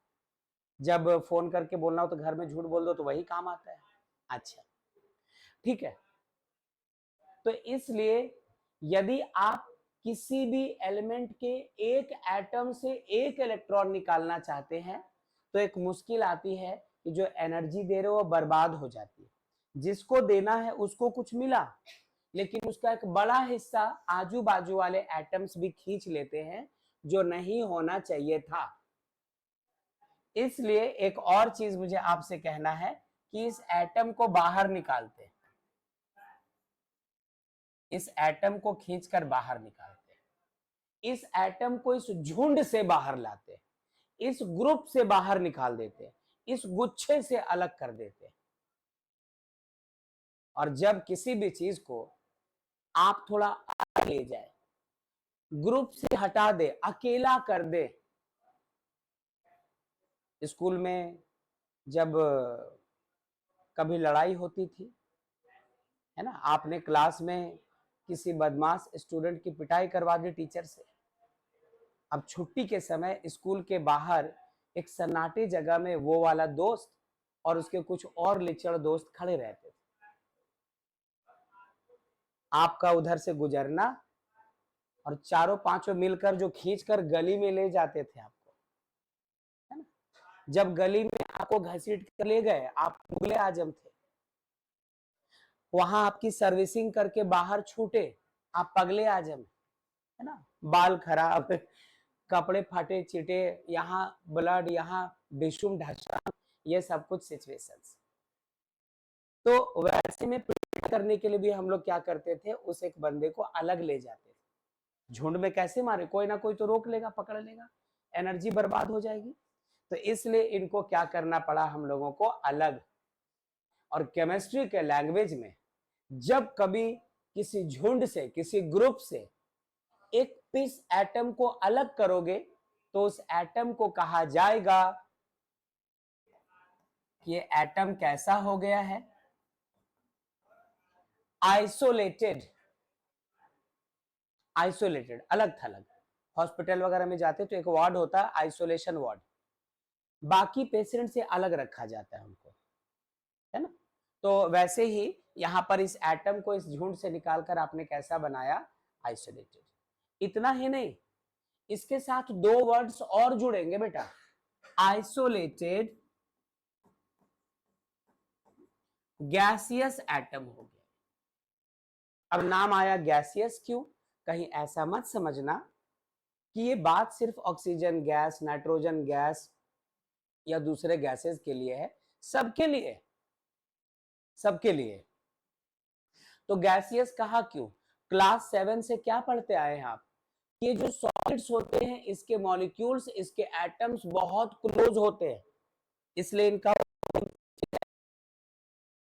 जब फोन करके बोलना हो तो घर में झूठ बोल दो तो वही काम आता है। अच्छा, ठीक है। तो इसलिए यदि आप किसी भी एलिमेंट के एक एटम से एक इलेक्ट्रॉन निकालना चाहते हैं तो एक मुश्किल आती है कि जो एनर्जी दे रहे हो वो बर्बाद हो जाती है। जिसको देना है उसको कुछ मिला, लेकिन उसका एक बड़ा हिस्सा आजू बाजू वाले एटम्स भी खींच लेते हैं, जो नहीं होना चाहिए था। इसलिए एक और चीज मुझे आपसे कहना है कि इस एटम को बाहर निकालते, इस एटम को खींचकर बाहर निकालते, इस एटम को इस झुंड से बाहर लाते, इस ग्रुप से बाहर निकाल देते, इस गुच्छे से अलग कर देते। और जब किसी भी चीज को आप थोड़ा अलग ले जाए, ग्रुप से हटा दे, अकेला कर दे। स्कूल में जब कभी लड़ाई होती थी, है ना, आपने क्लास में किसी बदमाश स्टूडेंट की पिटाई करवा दी टीचर से, अब छुट्टी के समय स्कूल के बाहर एक सन्नाटी जगह में वो वाला दोस्त और उसके कुछ और लिचड़ दोस्त खड़े रहते थे। आपका उधर से गुजरना और चारों पांचों मिलकर जो खींचकर गली में ले जाते थे आपको, है ना। जब गली में आपको घसीट कर ले गए, आप मुगले आजम थे, वहां आपकी सर्विसिंग करके बाहर छूटे, आप पगले आजम, है ना। बाल खराब, कपड़े फटे चिटे, यहाँ ब्लड, यहाँ डिशुम ढांचा, ये सब कुछ सिचुएशंस। तो वैसे में प्रिपेयर करने के लिए भी हम लोग क्या करते थे, उस एक बंदे को अलग ले जाते थे। झुंड में कैसे मारे, कोई ना कोई तो रोक लेगा, पकड़ लेगा, एनर्जी बर्बाद हो जाएगी। तो इसलिए इनको क्या करना पड़ा हम लोगों को, अलग। और केमिस्ट्री के लैंग्वेज में जब कभी किसी झुंड से, किसी ग्रुप से एक पीस एटम को अलग करोगे तो उस एटम को कहा जाएगा कि ये एटम कैसा हो गया है, आइसोलेटेड। आइसोलेटेड, अलग थलग। हॉस्पिटल वगैरह में जाते तो एक वार्ड होता है आइसोलेशन वार्ड, बाकी पेशेंट से अलग रखा जाता है उनको, है ना। तो वैसे ही यहां पर इस एटम को इस झुंड से निकालकर आपने कैसा बनाया, आइसोलेटेड। इतना ही नहीं, इसके साथ दो वर्ड्स और जुड़ेंगे बेटा, आइसोलेटेड गैसियस एटम हो गया। अब नाम आया गैसियस क्यों, कहीं ऐसा मत समझना कि ये बात सिर्फ ऑक्सीजन गैस, नाइट्रोजन गैस या दूसरे गैसेस के लिए है, सबके लिए, सबके लिए। तो गैसियस कहा क्यों? क्लास 7 से क्या पढ़ते आए हैं आप? ये जो सॉलिड्स होते हैं इसके मॉलिक्यूल्स, इसके एटम्स बहुत क्लोज होते हैं, इसलिए इनका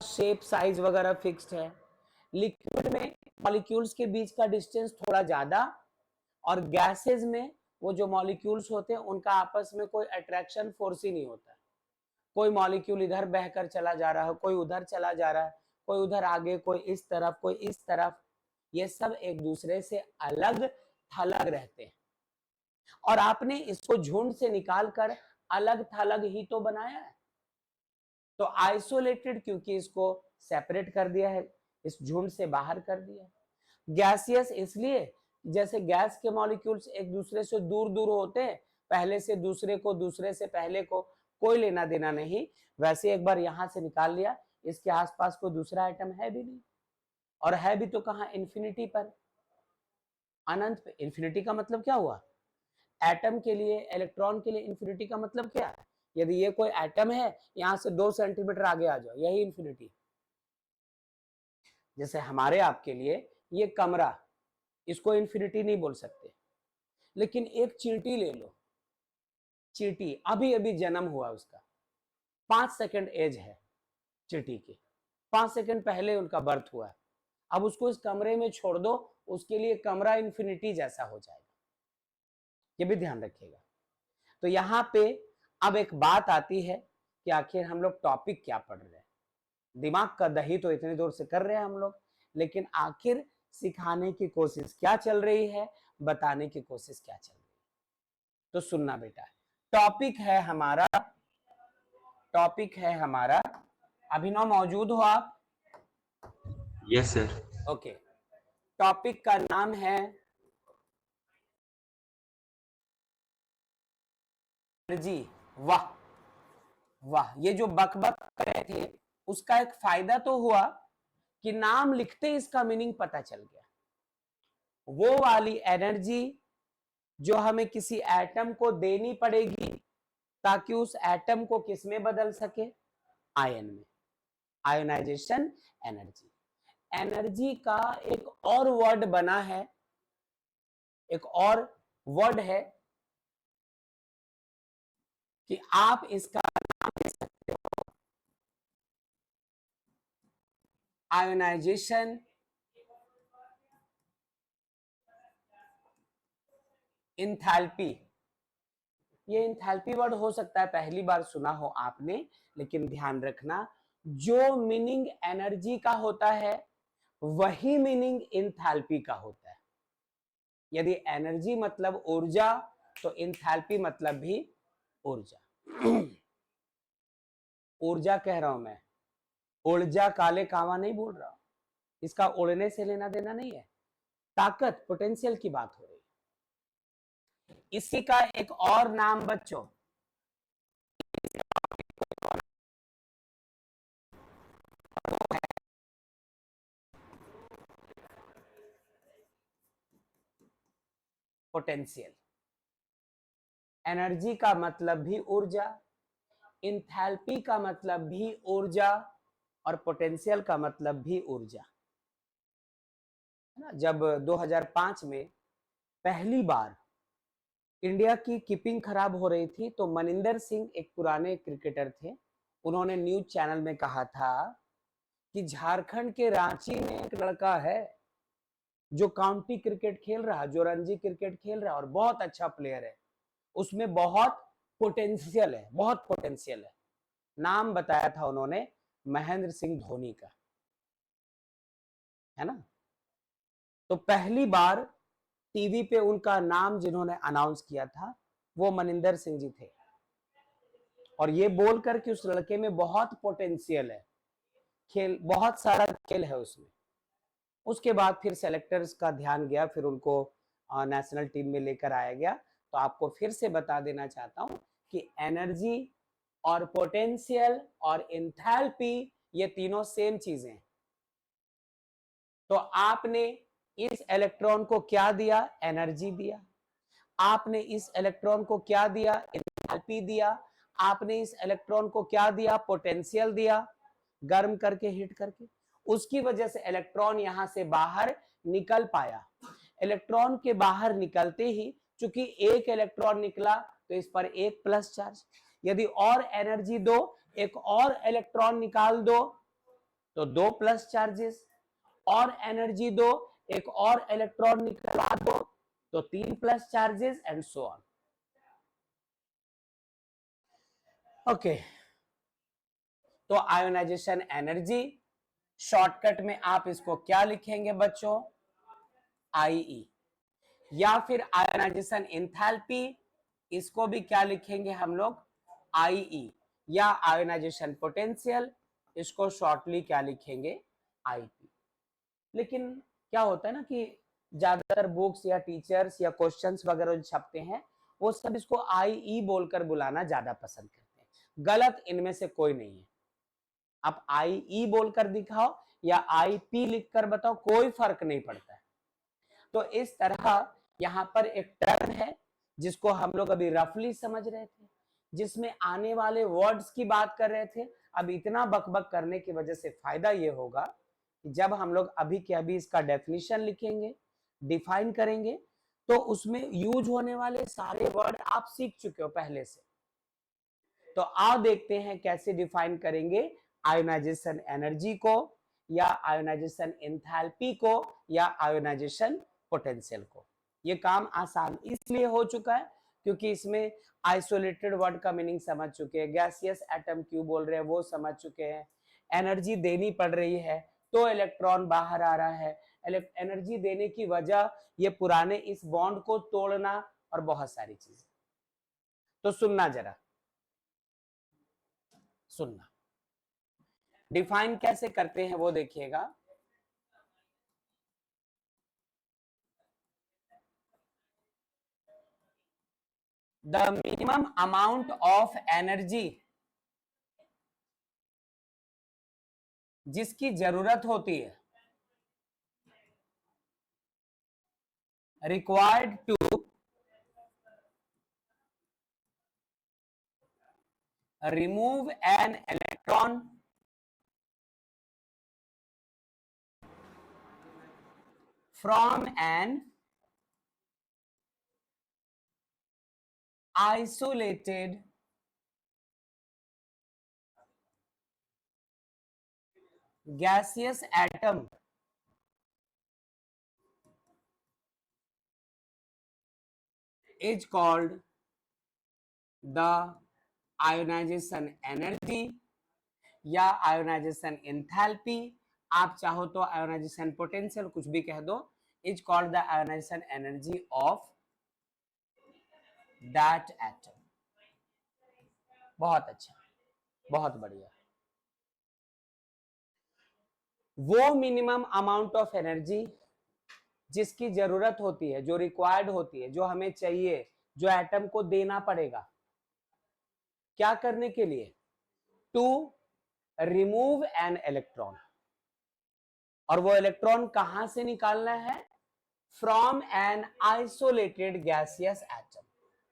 शेप साइज वगैरह फिक्स्ड है। लिक्विड में मॉलिक्यूल्स के बीच का डिस्टेंस थोड़ा ज्यादा, और गैसेस में वो जो मॉलिक्यूल्स होते हैं उनका आपस में कोई अट्रैक्शन फोर्स ही नहीं होता। कोई मॉलिक्यूल इधर बहकर चला जा रहा है, कोई उधर चला जा रहा है, कोई उधर आगे, कोई इस तरफ, कोई इस तरफ, ये सब एक दूसरे से अलग थलग रहते हैं। और आपने इसको झुंड से निकालकर अलग थलग ही तो बनाया है। तो आइसोलेटेड क्योंकि इसको सेपरेट कर दिया है, इस झुंड से बाहर कर दिया है। गैसियस इसलिए जैसे गैस के मॉलिक्यूल्स एक दूसरे से दूर दूर होते हैं, पहले से दूसरे को, दूसरे से पहले को कोई लेना देना नहीं, वैसे एक बार यहां से निकाल लिया, इसके आसपास कोई दूसरा आइटम है भी नहीं, और है भी तो कहां? इंफिनिटी पर, अनंत पे। इंफिनिटी का मतलब क्या हुआ? एटम के लिए, इलेक्ट्रॉन के लिए इंफिनिटी का मतलब क्या है? यदि ये कोई एटम है, यहां से 2 सेंटीमीटर आगे आ जाओ, यही इंफिनिटी। जैसे हमारे आपके लिए ये कमरा, इसको इंफिनिटी नहीं बोल सकते, लेकिन एक चींटी ले लो, चींटी अभी अभी जन्म हुआ उसका, 5 सेकंड एज है चींटी की, 5 सेकंड पहले उनका बर्थ हुआ है, अब उसको इस कमरे में छोड़ दो, उसके लिए कमरा इंफिनिटी जैसा हो जाएगा, ये भी ध्यान रखिएगा। तो यहां पे अब एक बात आती है कि आखिर हम लोग टॉपिक क्या पढ़ रहे हैं। दिमाग का दही तो इतनी दूर से कर रहे हैं हम लोग, लेकिन आखिर सिखाने की कोशिश क्या चल रही है, बताने की कोशिश क्या चल रही है। तो सुनना बेटा, टॉपिक है हमारा, टॉपिक है हमारा, अभिनव मौजूद हो आप? Yes sir. ओके, टॉपिक का नाम है एनर्जी। वाह वाह, ये जो बकबक कर रहे थे उसका एक फायदा तो हुआ कि नाम लिखते इसका मीनिंग पता चल गया। वो वाली एनर्जी जो हमें किसी एटम को देनी पड़ेगी ताकि उस एटम को किस में बदल सके? आयन में, आयोनाइजेशन एनर्जी। एनर्जी का एक और वर्ड बना है, एक और वर्ड है कि आप इसका नाम दे सकते हो आयोनाइजेशन इंथैल्पी। ये इंथैल्पी वर्ड हो सकता है पहली बार सुना हो आपने, लेकिन ध्यान रखना, जो मीनिंग एनर्जी का होता है वही मीनिंग इंथैल्पी का होता है। यदि एनर्जी मतलब ऊर्जा, तो इंथैल्पी मतलब भी ऊर्जा। ऊर्जा कह रहा हूं मैं, ऊर्जा काले कावा नहीं बोल रहा हूं, इसका उड़ने से लेना देना नहीं है, ताकत, पोटेंशियल की बात हो रही है। इसी का एक और नाम बच्चों, पोटेंशियल। एनर्जी का मतलब भी ऊर्जा, इंथैल्पी का मतलब भी ऊर्जा, और पोटेंशियल का मतलब भी ऊर्जा। है ना? जब 2005 में पहली बार इंडिया की कीपिंग खराब हो रही थी, तो मनिंदर सिंह एक पुराने क्रिकेटर थे, उन्होंने न्यूज चैनल में कहा था कि झारखंड के रांची में एक लड़का है जो काउंटी क्रिकेट खेल रहा, जो रणजी क्रिकेट खेल रहा और बहुत अच्छा प्लेयर है, उसमें बहुत पोटेंशियल है, बहुत पोटेंशियल है। नाम बताया था उन्होंने महेंद्र सिंह धोनी का, है ना? तो पहली बार टीवी पे उनका नाम जिन्होंने अनाउंस किया था वो मनिंदर सिंह जी थे, और ये बोलकर कि उस लड़के में बहुत पोटेंशियल है, खेल, बहुत सारा खेल है उसमें। उसके बाद फिर सेलेक्टर्स का ध्यान गया, फिर उनको नेशनल टीम में लेकर आया गया। तो आपको फिर से बता देना चाहता हूं कि एनर्जी और पोटेंशियल और इंथैल्पी ये तीनों सेम चीजें हैं। तो आपने इस इलेक्ट्रॉन को क्या दिया? एनर्जी दिया। आपने इस इलेक्ट्रॉन को क्या दिया, एंथैल्पी दिया, आपने इस इलेक्ट्रॉन को क्या दिया, पोटेंशियल दिया, गर्म करके, हीट करके, उसकी वजह से इलेक्ट्रॉन यहां से बाहर निकल पाया। इलेक्ट्रॉन के बाहर निकलते ही चूंकि एक इलेक्ट्रॉन निकला तो इस पर एक प्लस चार्ज, यदि और एनर्जी दो, एक और इलेक्ट्रॉन निकाल दो तो दो प्लस चार्जेस, और एनर्जी दो, एक और इलेक्ट्रॉन निकला दो तो तीन plus charges, and so on. Okay, तो आयोनाइजेशन एनर्जी, शॉर्टकट में आप इसको क्या लिखेंगे बच्चों, आईई, या फिर आयोनाइजेशन एंथैल्पी, इसको भी क्या लिखेंगे हम लोग, आईई, या आयोनाइजेशन पोटेंशियल, इसको शॉर्टली क्या लिखेंगे, आईपी। लेकिन क्या होता है ना कि ज्यादातर बुक्स या टीचर्स या क्वेश्चंस वगैरह जो छपते हैं वो सब इसको आईई बोलकर बुलाना ज्यादा पसंद करते हैं। गलत इनमें से कोई नहीं है। आप आईई बोलकर दिखाओ या आईपी लिखकर बताओ, कोई फर्क नहीं पड़ता है। तो इस तरह यहां पर एक टर्म है जिसको हम लोग अभी रफली समझ रहे थे, जिसमें आने वाले वर्ड्स की बात कर रहे थे। अब इतना बकबक करने की वजह से फायदा ये होगा कि जब हम लोग अभी के अभी इसका डेफिनेशन लिखेंगे, डिफाइन करेंगे, तो उसमें यूज होने वाले सारे वर्ड आप सीख चुके हो पहले से। तो आओ देखते हैं कैसे डिफाइन करेंगे आयोनाइजेशन एनर्जी को, या आयोनाइजेशन एंथैल्पी को, या आयोनाइजेशन पोटेंशियल को। ये काम आसान इसलिए हो चुका है क्योंकि इसमें आइसोलेटेड वर्ड का मीनिंग समझ चुके हैं, गैसियस एटम क्यों बोल रहे हैं वो समझ चुके हैं, एनर्जी देनी पड़ रही है तो इलेक्ट्रॉन बाहर आ रहा है, एनर्जी देने की वजह ये पुराने इस बॉन्ड को तोड़ना, और बहुत सारी चीजें। तो सुनना जरा, सुनना, डिफाइन कैसे करते हैं वो देखिएगा। The minimum amount of energy जिसकी जरूरत होती है, required to remove an electron from an isolated gaseous atom is called the ionization energy या ionization enthalpy, आप चाहो तो ionization potential कुछ भी कह दो, is called the ionization energy of that atom। बहुत अच्छा, बहुत बढ़िया। वो मिनिमम अमाउंट ऑफ एनर्जी जिसकी जरूरत होती है, जो रिक्वायर्ड होती है, जो हमें चाहिए, जो एटम को देना पड़ेगा, क्या करने के लिए, टू रिमूव एन इलेक्ट्रॉन। और वो इलेक्ट्रॉन कहां से निकालना है, from an isolated gaseous atom,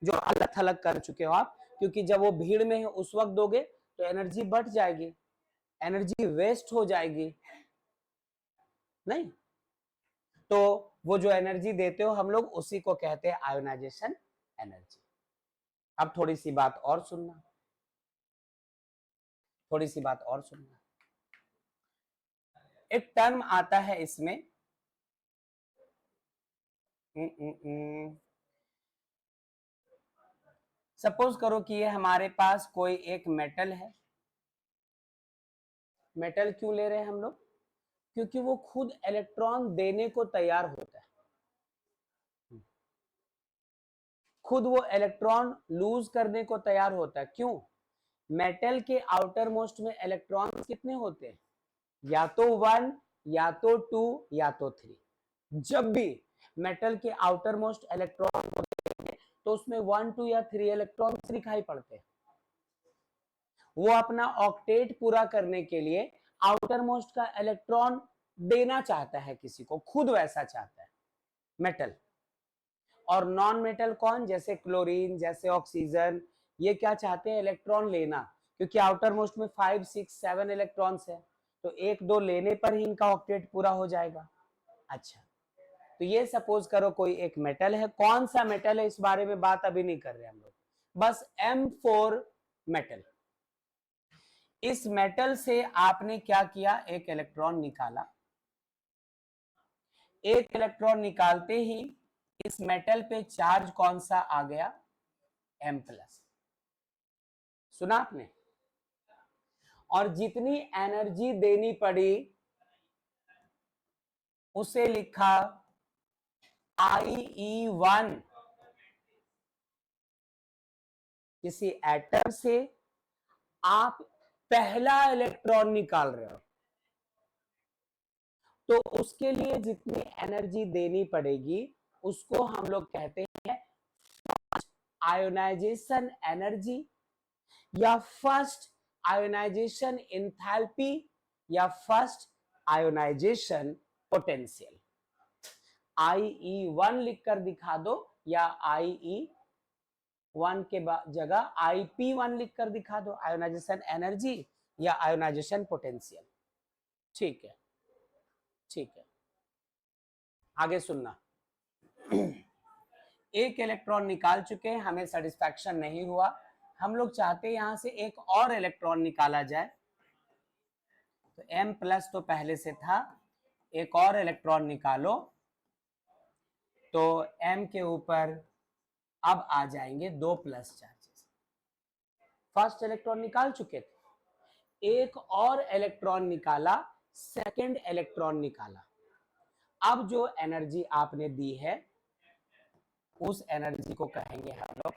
जो अलग थलग कर चुके हो आप, क्योंकि जब वो भीड़ में है उस वक्त दोगे तो एनर्जी बढ़ जाएगी, एनर्जी वेस्ट हो जाएगी, नहीं। तो वो जो एनर्जी देते हो हम लोग, उसी को कहते हैं आयोनाइजेशन एनर्जी। अब थोड़ी सी बात और सुनना, थोड़ी सी बात और सुनना। एक टर्म आता है इसमें, सपोज करो कि ये हमारे पास कोई एक मेटल है। मेटल क्यों ले रहे हैं हम लोग, क्योंकि वो खुद इलेक्ट्रॉन देने को तैयार होता है, खुद वो इलेक्ट्रॉन लूज करने को तैयार होता है। क्यों, मेटल के आउटर मोस्ट में इलेक्ट्रॉन कितने होते हैं, या तो 1, या तो 2, या तो 3। जब भी मेटल के आउटर मोस्ट इलेक्ट्रॉन होते हैं तो उसमें 1, 2 या 3 इलेक्ट्रॉन दिखाई पड़ते हैं। वो अपना ऑक्टेट पूरा करने के लिए आउटर मोस्ट का इलेक्ट्रॉन देना चाहता है किसी को, खुद वैसा चाहता है मेटल। और नॉन मेटल कौन, जैसे क्लोरीन, जैसे ऑक्सीजन, ये क्या चाहते हैं, इलेक्ट्रॉन लेना, क्योंकि आउटर मोस्ट में 5 6 7 इलेक्ट्रॉन्स है, तो एक दो लेने पर ही इनका ऑक्टेट पूरा हो जाएगा। अच्छा, तो ये सपोज करो कोई एक मेटल है, कौन सा मेटल है इस बारे में बात अभी नहीं कर रहे हम लोग, बस M4 मेटल। इस मेटल से आपने क्या किया, एक इलेक्ट्रॉन निकाला। एक इलेक्ट्रॉन निकालते ही इस मेटल पे चार्ज कौन सा आ गया, M प्लस। सुना आपने? और जितनी एनर्जी देनी पड़ी उसे लिखा IE1। किसी एटम से आप पहला इलेक्ट्रॉन निकाल रहे हो, तो उसके लिए जितनी एनर्जी देनी पड़ेगी उसको हम लोग कहते हैं आयोनाइजेशन एनर्जी, या फर्स्ट आयोनाइजेशन एंथैल्पी, या फर्स्ट आयोनाइजेशन पोटेंशियल। IE1 लिखकर दिखा दो, या IE1 के जगह IP1 लिखकर दिखा दो, आयोनाइजेशन एनर्जी या आयोनाइजेशन पोटेंशियल। ठीक है, ठीक है, आगे सुनना। एक इलेक्ट्रॉन निकाल चुके हैं, हमें सेटिस्फैक्शन नहीं हुआ, हम लोग चाहते हैं यहां से एक और इलेक्ट्रॉन निकाला जाए। तो M प्लस तो पहले से था, एक और इलेक्ट्रॉन निकालो, तो M के ऊपर अब आ जाएंगे 2 प्लस चार्जेस। फर्स्ट इलेक्ट्रॉन निकाल चुके थे, एक और इलेक्ट्रॉन निकाला, सेकंड इलेक्ट्रॉन निकाला। अब जो एनर्जी आपने दी है उस एनर्जी को कहेंगे हम लोग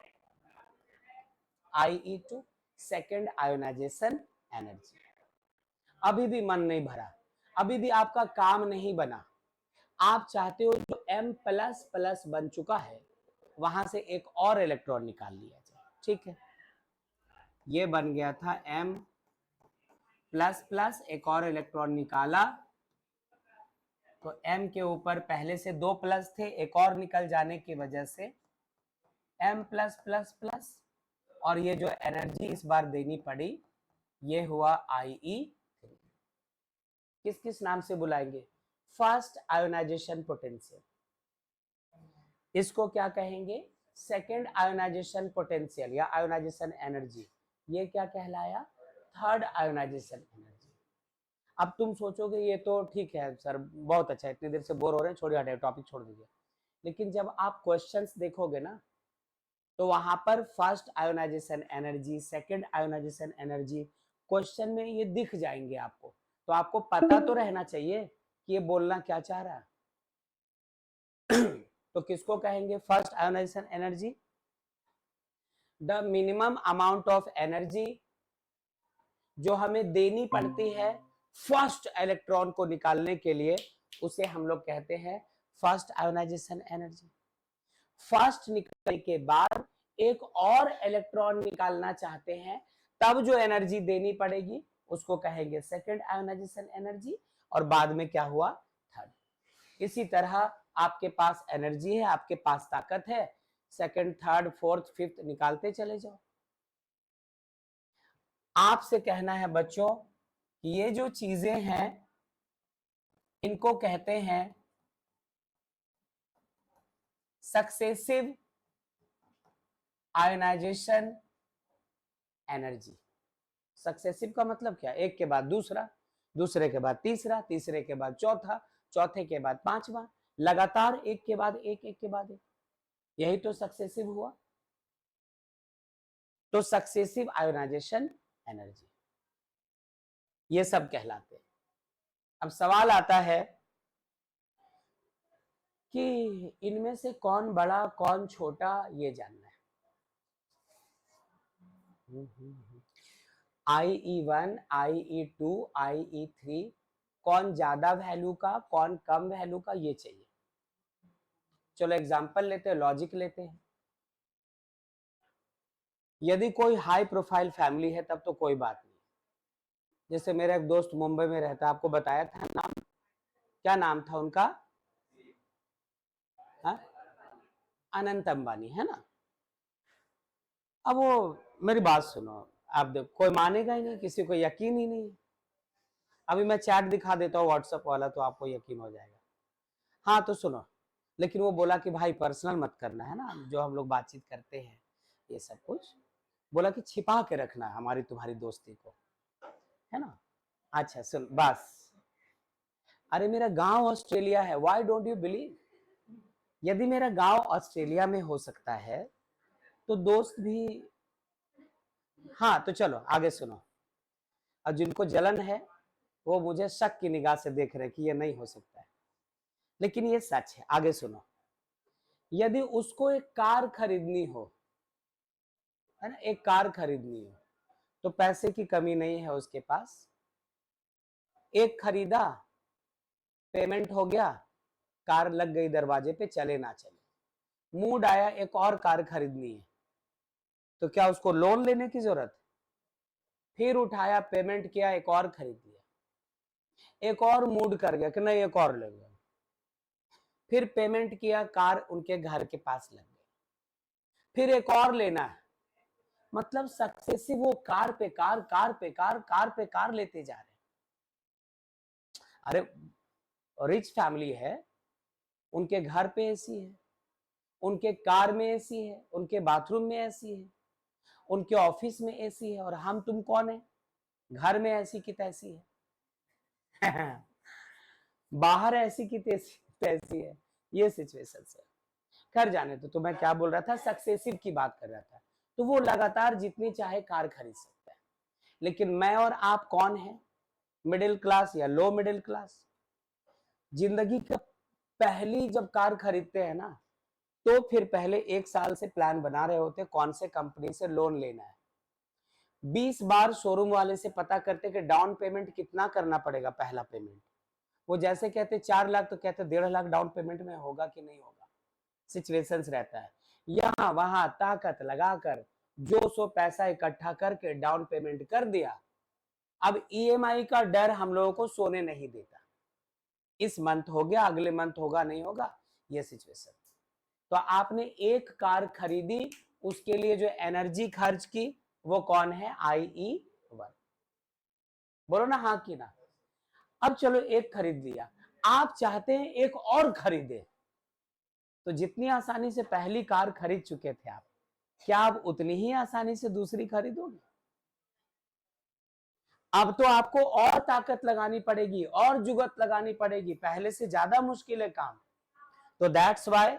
IE2, सेकेंड आयोनाइजेशन एनर्जी। अभी भी मन नहीं भरा, अभी भी आपका काम नहीं बना, आप चाहते हो जो M प्लस प्लस बन चुका है वहां से एक और इलेक्ट्रॉन निकाल लिया जाए। ठीक है, ये बन गया था M प्लस प्लस, एक और इलेक्ट्रॉन निकाला, तो M के ऊपर पहले से 2 प्लस थे, एक और निकल जाने की वजह से M प्लस प्लस प्लस, और ये जो एनर्जी इस बार देनी पड़ी ये हुआ IE3। किस किस नाम से बुलाएंगे, फर्स्ट आयोनाइजेशन पोटेंशियल, इसको क्या कहेंगे, सेकेंड आयोनाइजेशन पोटेंशियल या आयोनाइजेशन एनर्जी, ये क्या कहलाया, थर्ड आयोनाइजेशन एनर्जी। अब तुम सोचोगे ये तो ठीक है सर, बहुत अच्छा, इतनी देर से बोर हो रहे हैं, छोड़िए हटे, टॉपिक छोड़ दीजिए। लेकिन जब आप क्वेश्चंस देखोगे ना, तो वहां पर first ionization energy, second ionization energy question में ये दिख जाएंगे आपको, तो आपको पता तो रहना चाहिए कि ये बोलना क्या चाह रहा है। तो किसको कहेंगे first ionization energy, the minimum amount of energy जो हमें देनी पड़ती है फर्स्ट इलेक्ट्रॉन को निकालने के लिए, उसे हम लोग कहते हैं फर्स्ट आयोनाइजेशन एनर्जी। फर्स्ट निकलने के बाद एक और इलेक्ट्रॉन निकालना चाहते हैं, तब जो एनर्जी देनी पड़ेगी उसको कहेंगे सेकेंड आयोनाइजेशन एनर्जी, और बाद में क्या हुआ, थर्ड। इसी तरह आपके पास एनर्जी है, आपके पास ताकत है, सेकेंड थर्ड फोर्थ फिफ्थ निकालते चले जाओ। आपसे कहना है बच्चों कि ये जो चीजें हैं इनको कहते हैं सक्सेसिव आयोनाइजेशन एनर्जी। सक्सेसिव का मतलब क्या, एक के बाद दूसरा, दूसरे के बाद तीसरा, तीसरे के बाद चौथा, चौथे के बाद पांचवा, लगातार एक के बाद एक, एक के बाद एक, यही तो सक्सेसिव हुआ। तो सक्सेसिव आयोनाइजेशन एनर्जी ये सब कहलाते हैं। अब सवाल आता है कि इनमें से कौन बड़ा कौन छोटा, ये जानना है। IE1, IE2, IE3 कौन ज्यादा वैल्यू का, कौन कम वैल्यू का, ये चाहिए। चलो एग्जांपल लेते हैं, लॉजिक लेते हैं। यदि कोई हाई प्रोफाइल फैमिली है तब तो कोई बात नहीं, जैसे मेरा एक दोस्त मुंबई में रहता है, आपको बताया था नाम, क्या नाम था उनका, हा? अनंत अंबानी, है ना। अब वो मेरी बात सुनो, आप देखो कोई मानेगा ही नहीं, किसी को यकीन ही नहीं है। अभी मैं चैट दिखा देता हूँ व्हाट्सएप वाला तो आपको यकीन हो जाएगा। हाँ तो सुनो, लेकिन वो बोला कि भाई पर्सनल मत करना, है ना, जो हम लोग बातचीत करते हैं ये सब कुछ, बोला कि छिपा के रखना है हमारी तुम्हारी दोस्ती को, है ना। अच्छा सुन बस, अरे मेरा गांव ऑस्ट्रेलिया है, व्हाई डोंट यू बिलीव। यदि मेरा गांव ऑस्ट्रेलिया में हो सकता है तो दोस्त भी। हाँ तो चलो आगे सुनो। अब जिनको जलन है वो मुझे शक की निगाह से देख रहे हैं कि ये नहीं हो सकता है, लेकिन ये सच है। आगे सुनो, यदि उसको एक कार खरीदनी हो, है ना, एक कार खरीदनी हो तो पैसे की कमी नहीं है उसके पास। एक खरीदा, पेमेंट हो गया, कार लग गई दरवाजे पे, चले ना चले, मूड आया एक और कार खरीदनी है, तो क्या उसको लोन लेने की जरूरत। फिर उठाया, पेमेंट किया, एक और खरीद लिया, एक और मूड कर गया कि नहीं एक और ले गया, फिर पेमेंट किया, कार उनके घर के पास लग गई, फिर एक और लेना है। मतलब सक्सेसिव वो कार पे कार, कार पे कार, कार पे कार लेते जा रहे हैं। अरे रिच फैमिली है, उनके घर पे एसी है, उनके कार में एसी है, उनके बाथरूम में एसी है, उनके ऑफिस में एसी है, और हम तुम कौन है, घर में ऐसी की तैसी है बाहर ऐसी की तैसी तैसी है। ये सिचुएशन है। खैर जाने तो मैं क्या बोल रहा था, सक्सेसिव की बात कर रहा था। तो वो लगातार जितनी चाहे कार खरीद सकता है, लेकिन मैं और आप कौन है, मिडिल क्लास या लो मिडिल क्लास। जिंदगी का पहली जब कार खरीदते हैं ना, तो फिर पहले 1 साल से प्लान बना रहे होते कौन से कंपनी से लोन लेना है। 20 बार शोरूम वाले से पता करते कि डाउन पेमेंट कितना करना पड़ेगा, पहला पेमेंट। वो जैसे कहते 4 लाख तो कहते 1.5 लाख डाउन पेमेंट में होगा कि नहीं होगा। सिचुएशंस रहता है, यहाँ वहां ताकत लगाकर जो सो पैसा इकट्ठा करके डाउन पेमेंट कर दिया। अब ईएमआई का डर हम लोगों को सोने नहीं देता, इस मंथ हो गया, अगले मंथ होगा नहीं होगा, ये सिचुएशन। तो आपने एक कार खरीदी, उसके लिए जो एनर्जी खर्च की वो कौन है, IE1। बोलो ना हाँ कि ना। अब चलो एक खरीद लिया, आप चाहते हैं एक और खरीदे, तो जितनी आसानी से पहली कार खरीद चुके थे आप, क्या आप उतनी ही आसानी से दूसरी खरीदोगे। अब तो आपको और ताकत लगानी पड़ेगी, और जुगत लगानी पड़ेगी, पहले से ज्यादा मुश्किल है काम। तो दैट्स वाई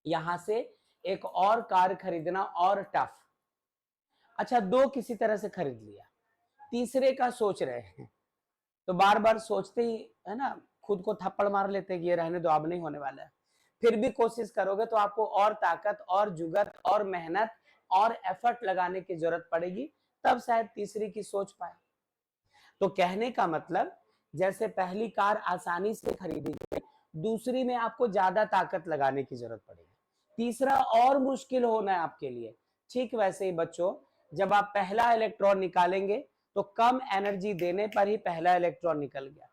यहां से एक और कार खरीदना और टफ। अच्छा दो किसी तरह से खरीद लिया, तीसरे का सोच रहे हैं, तो बार बार सोचते ही है ना, खुद को थप्पड़ मार लेते हैं कि ये रहने दो, अब नहीं होने वाला है। फिर भी कोशिश करोगे तो आपको और ताकत और जुगत और मेहनत और एफर्ट लगाने की जरूरत पड़ेगी, तब शायद तीसरी की सोच पाए। तो कहने का मतलब, जैसे पहली कार आसानी से खरीदी गई, दूसरी में आपको ज्यादा ताकत लगाने की जरूरत पड़ेगी, तीसरा और मुश्किल होना है आपके लिए। ठीक वैसे ही बच्चों, जब आप पहला इलेक्ट्रॉन निकालेंगे तो कम एनर्जी देने पर ही पहला इलेक्ट्रॉन निकल गया।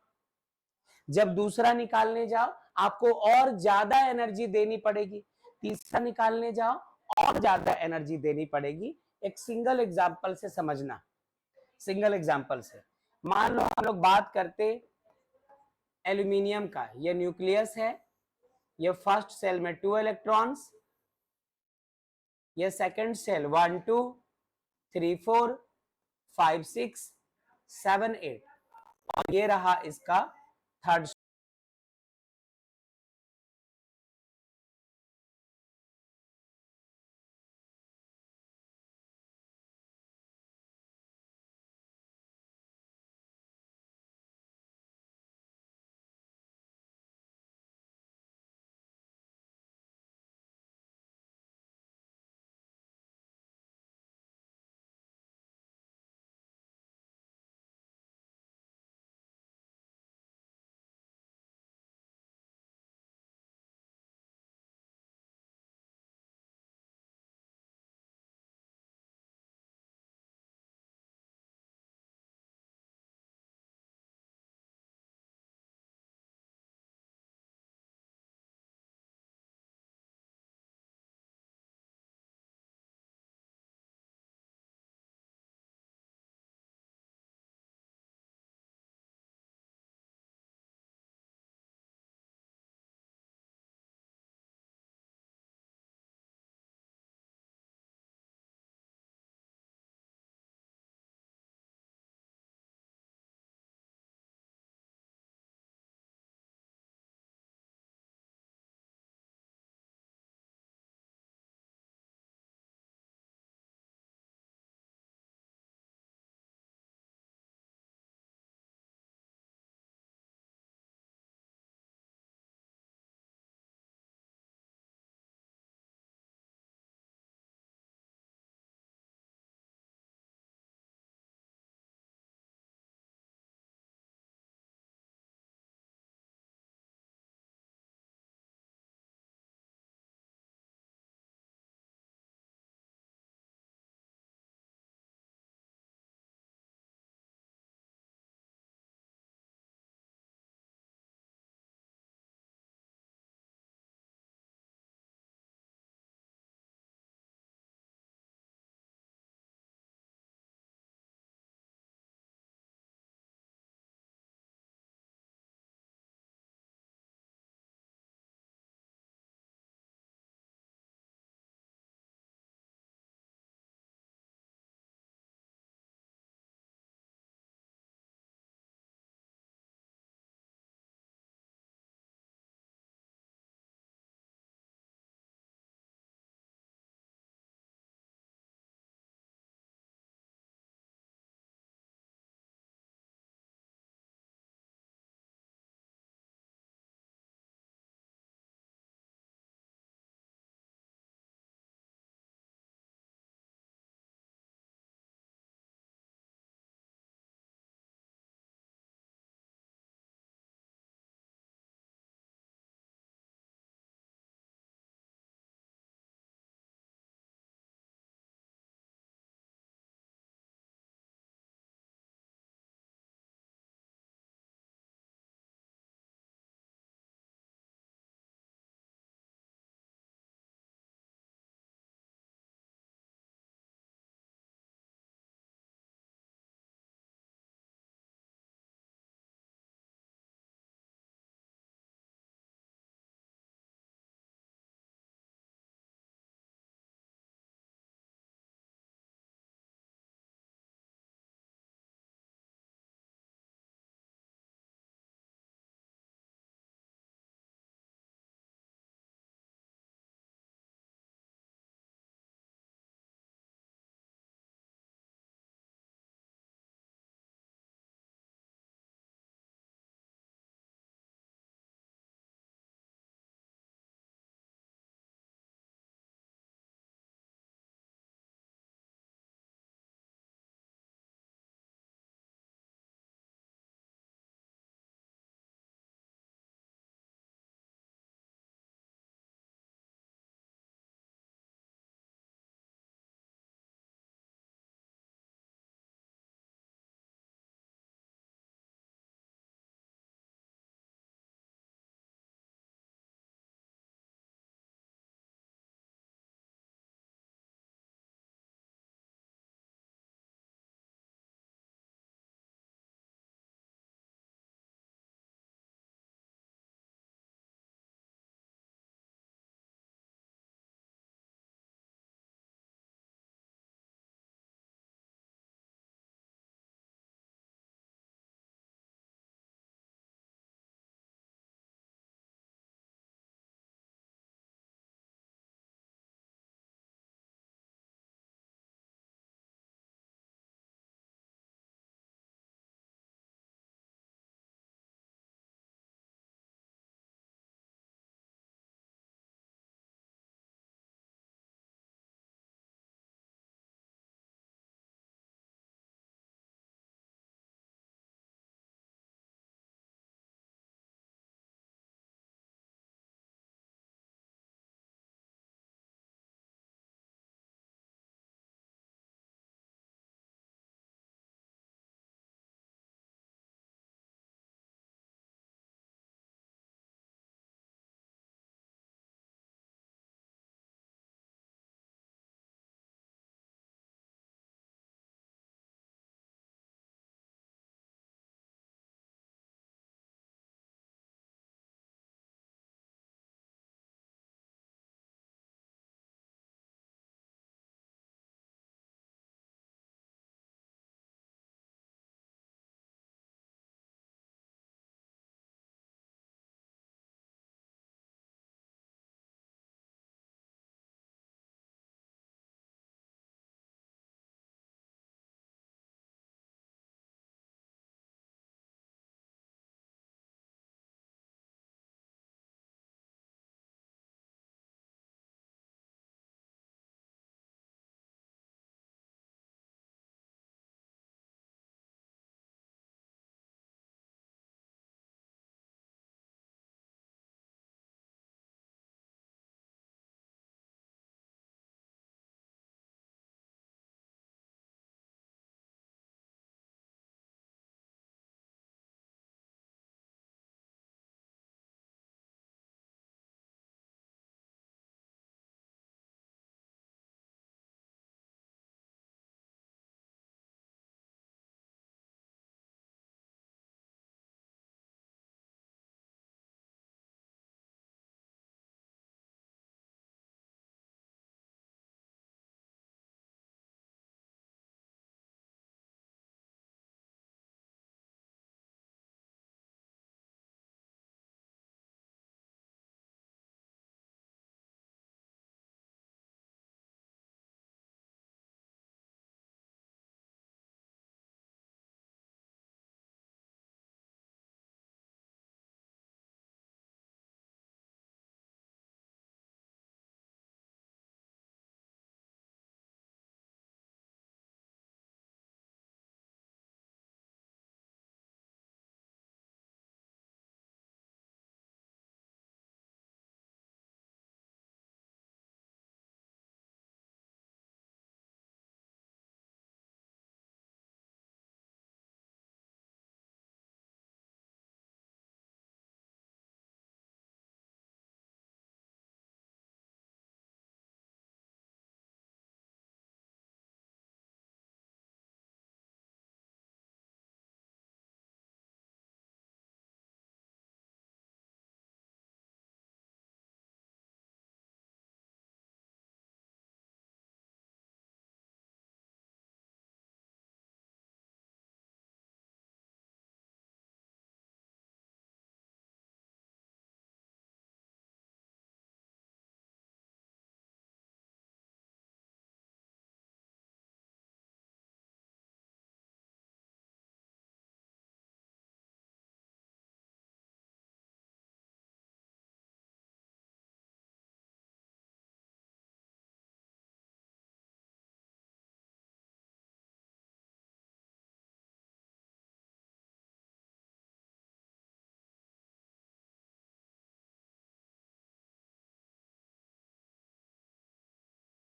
जब दूसरा निकालने जाओ आपको और ज्यादा एनर्जी देनी पड़ेगी, तीसरा निकालने जाओ और ज्यादा एनर्जी देनी पड़ेगी। एक सिंगल एग्जांपल से समझना, सिंगल एग्जांपल से मान लो हम लोग बात करते एल्यूमिनियम का, ये न्यूक्लियस है, ये फर्स्ट सेल में 2 इलेक्ट्रॉन्स, ये सेकंड सेल 1 2 3 4 5 6 7 8, और ये रहा इसका थर्ड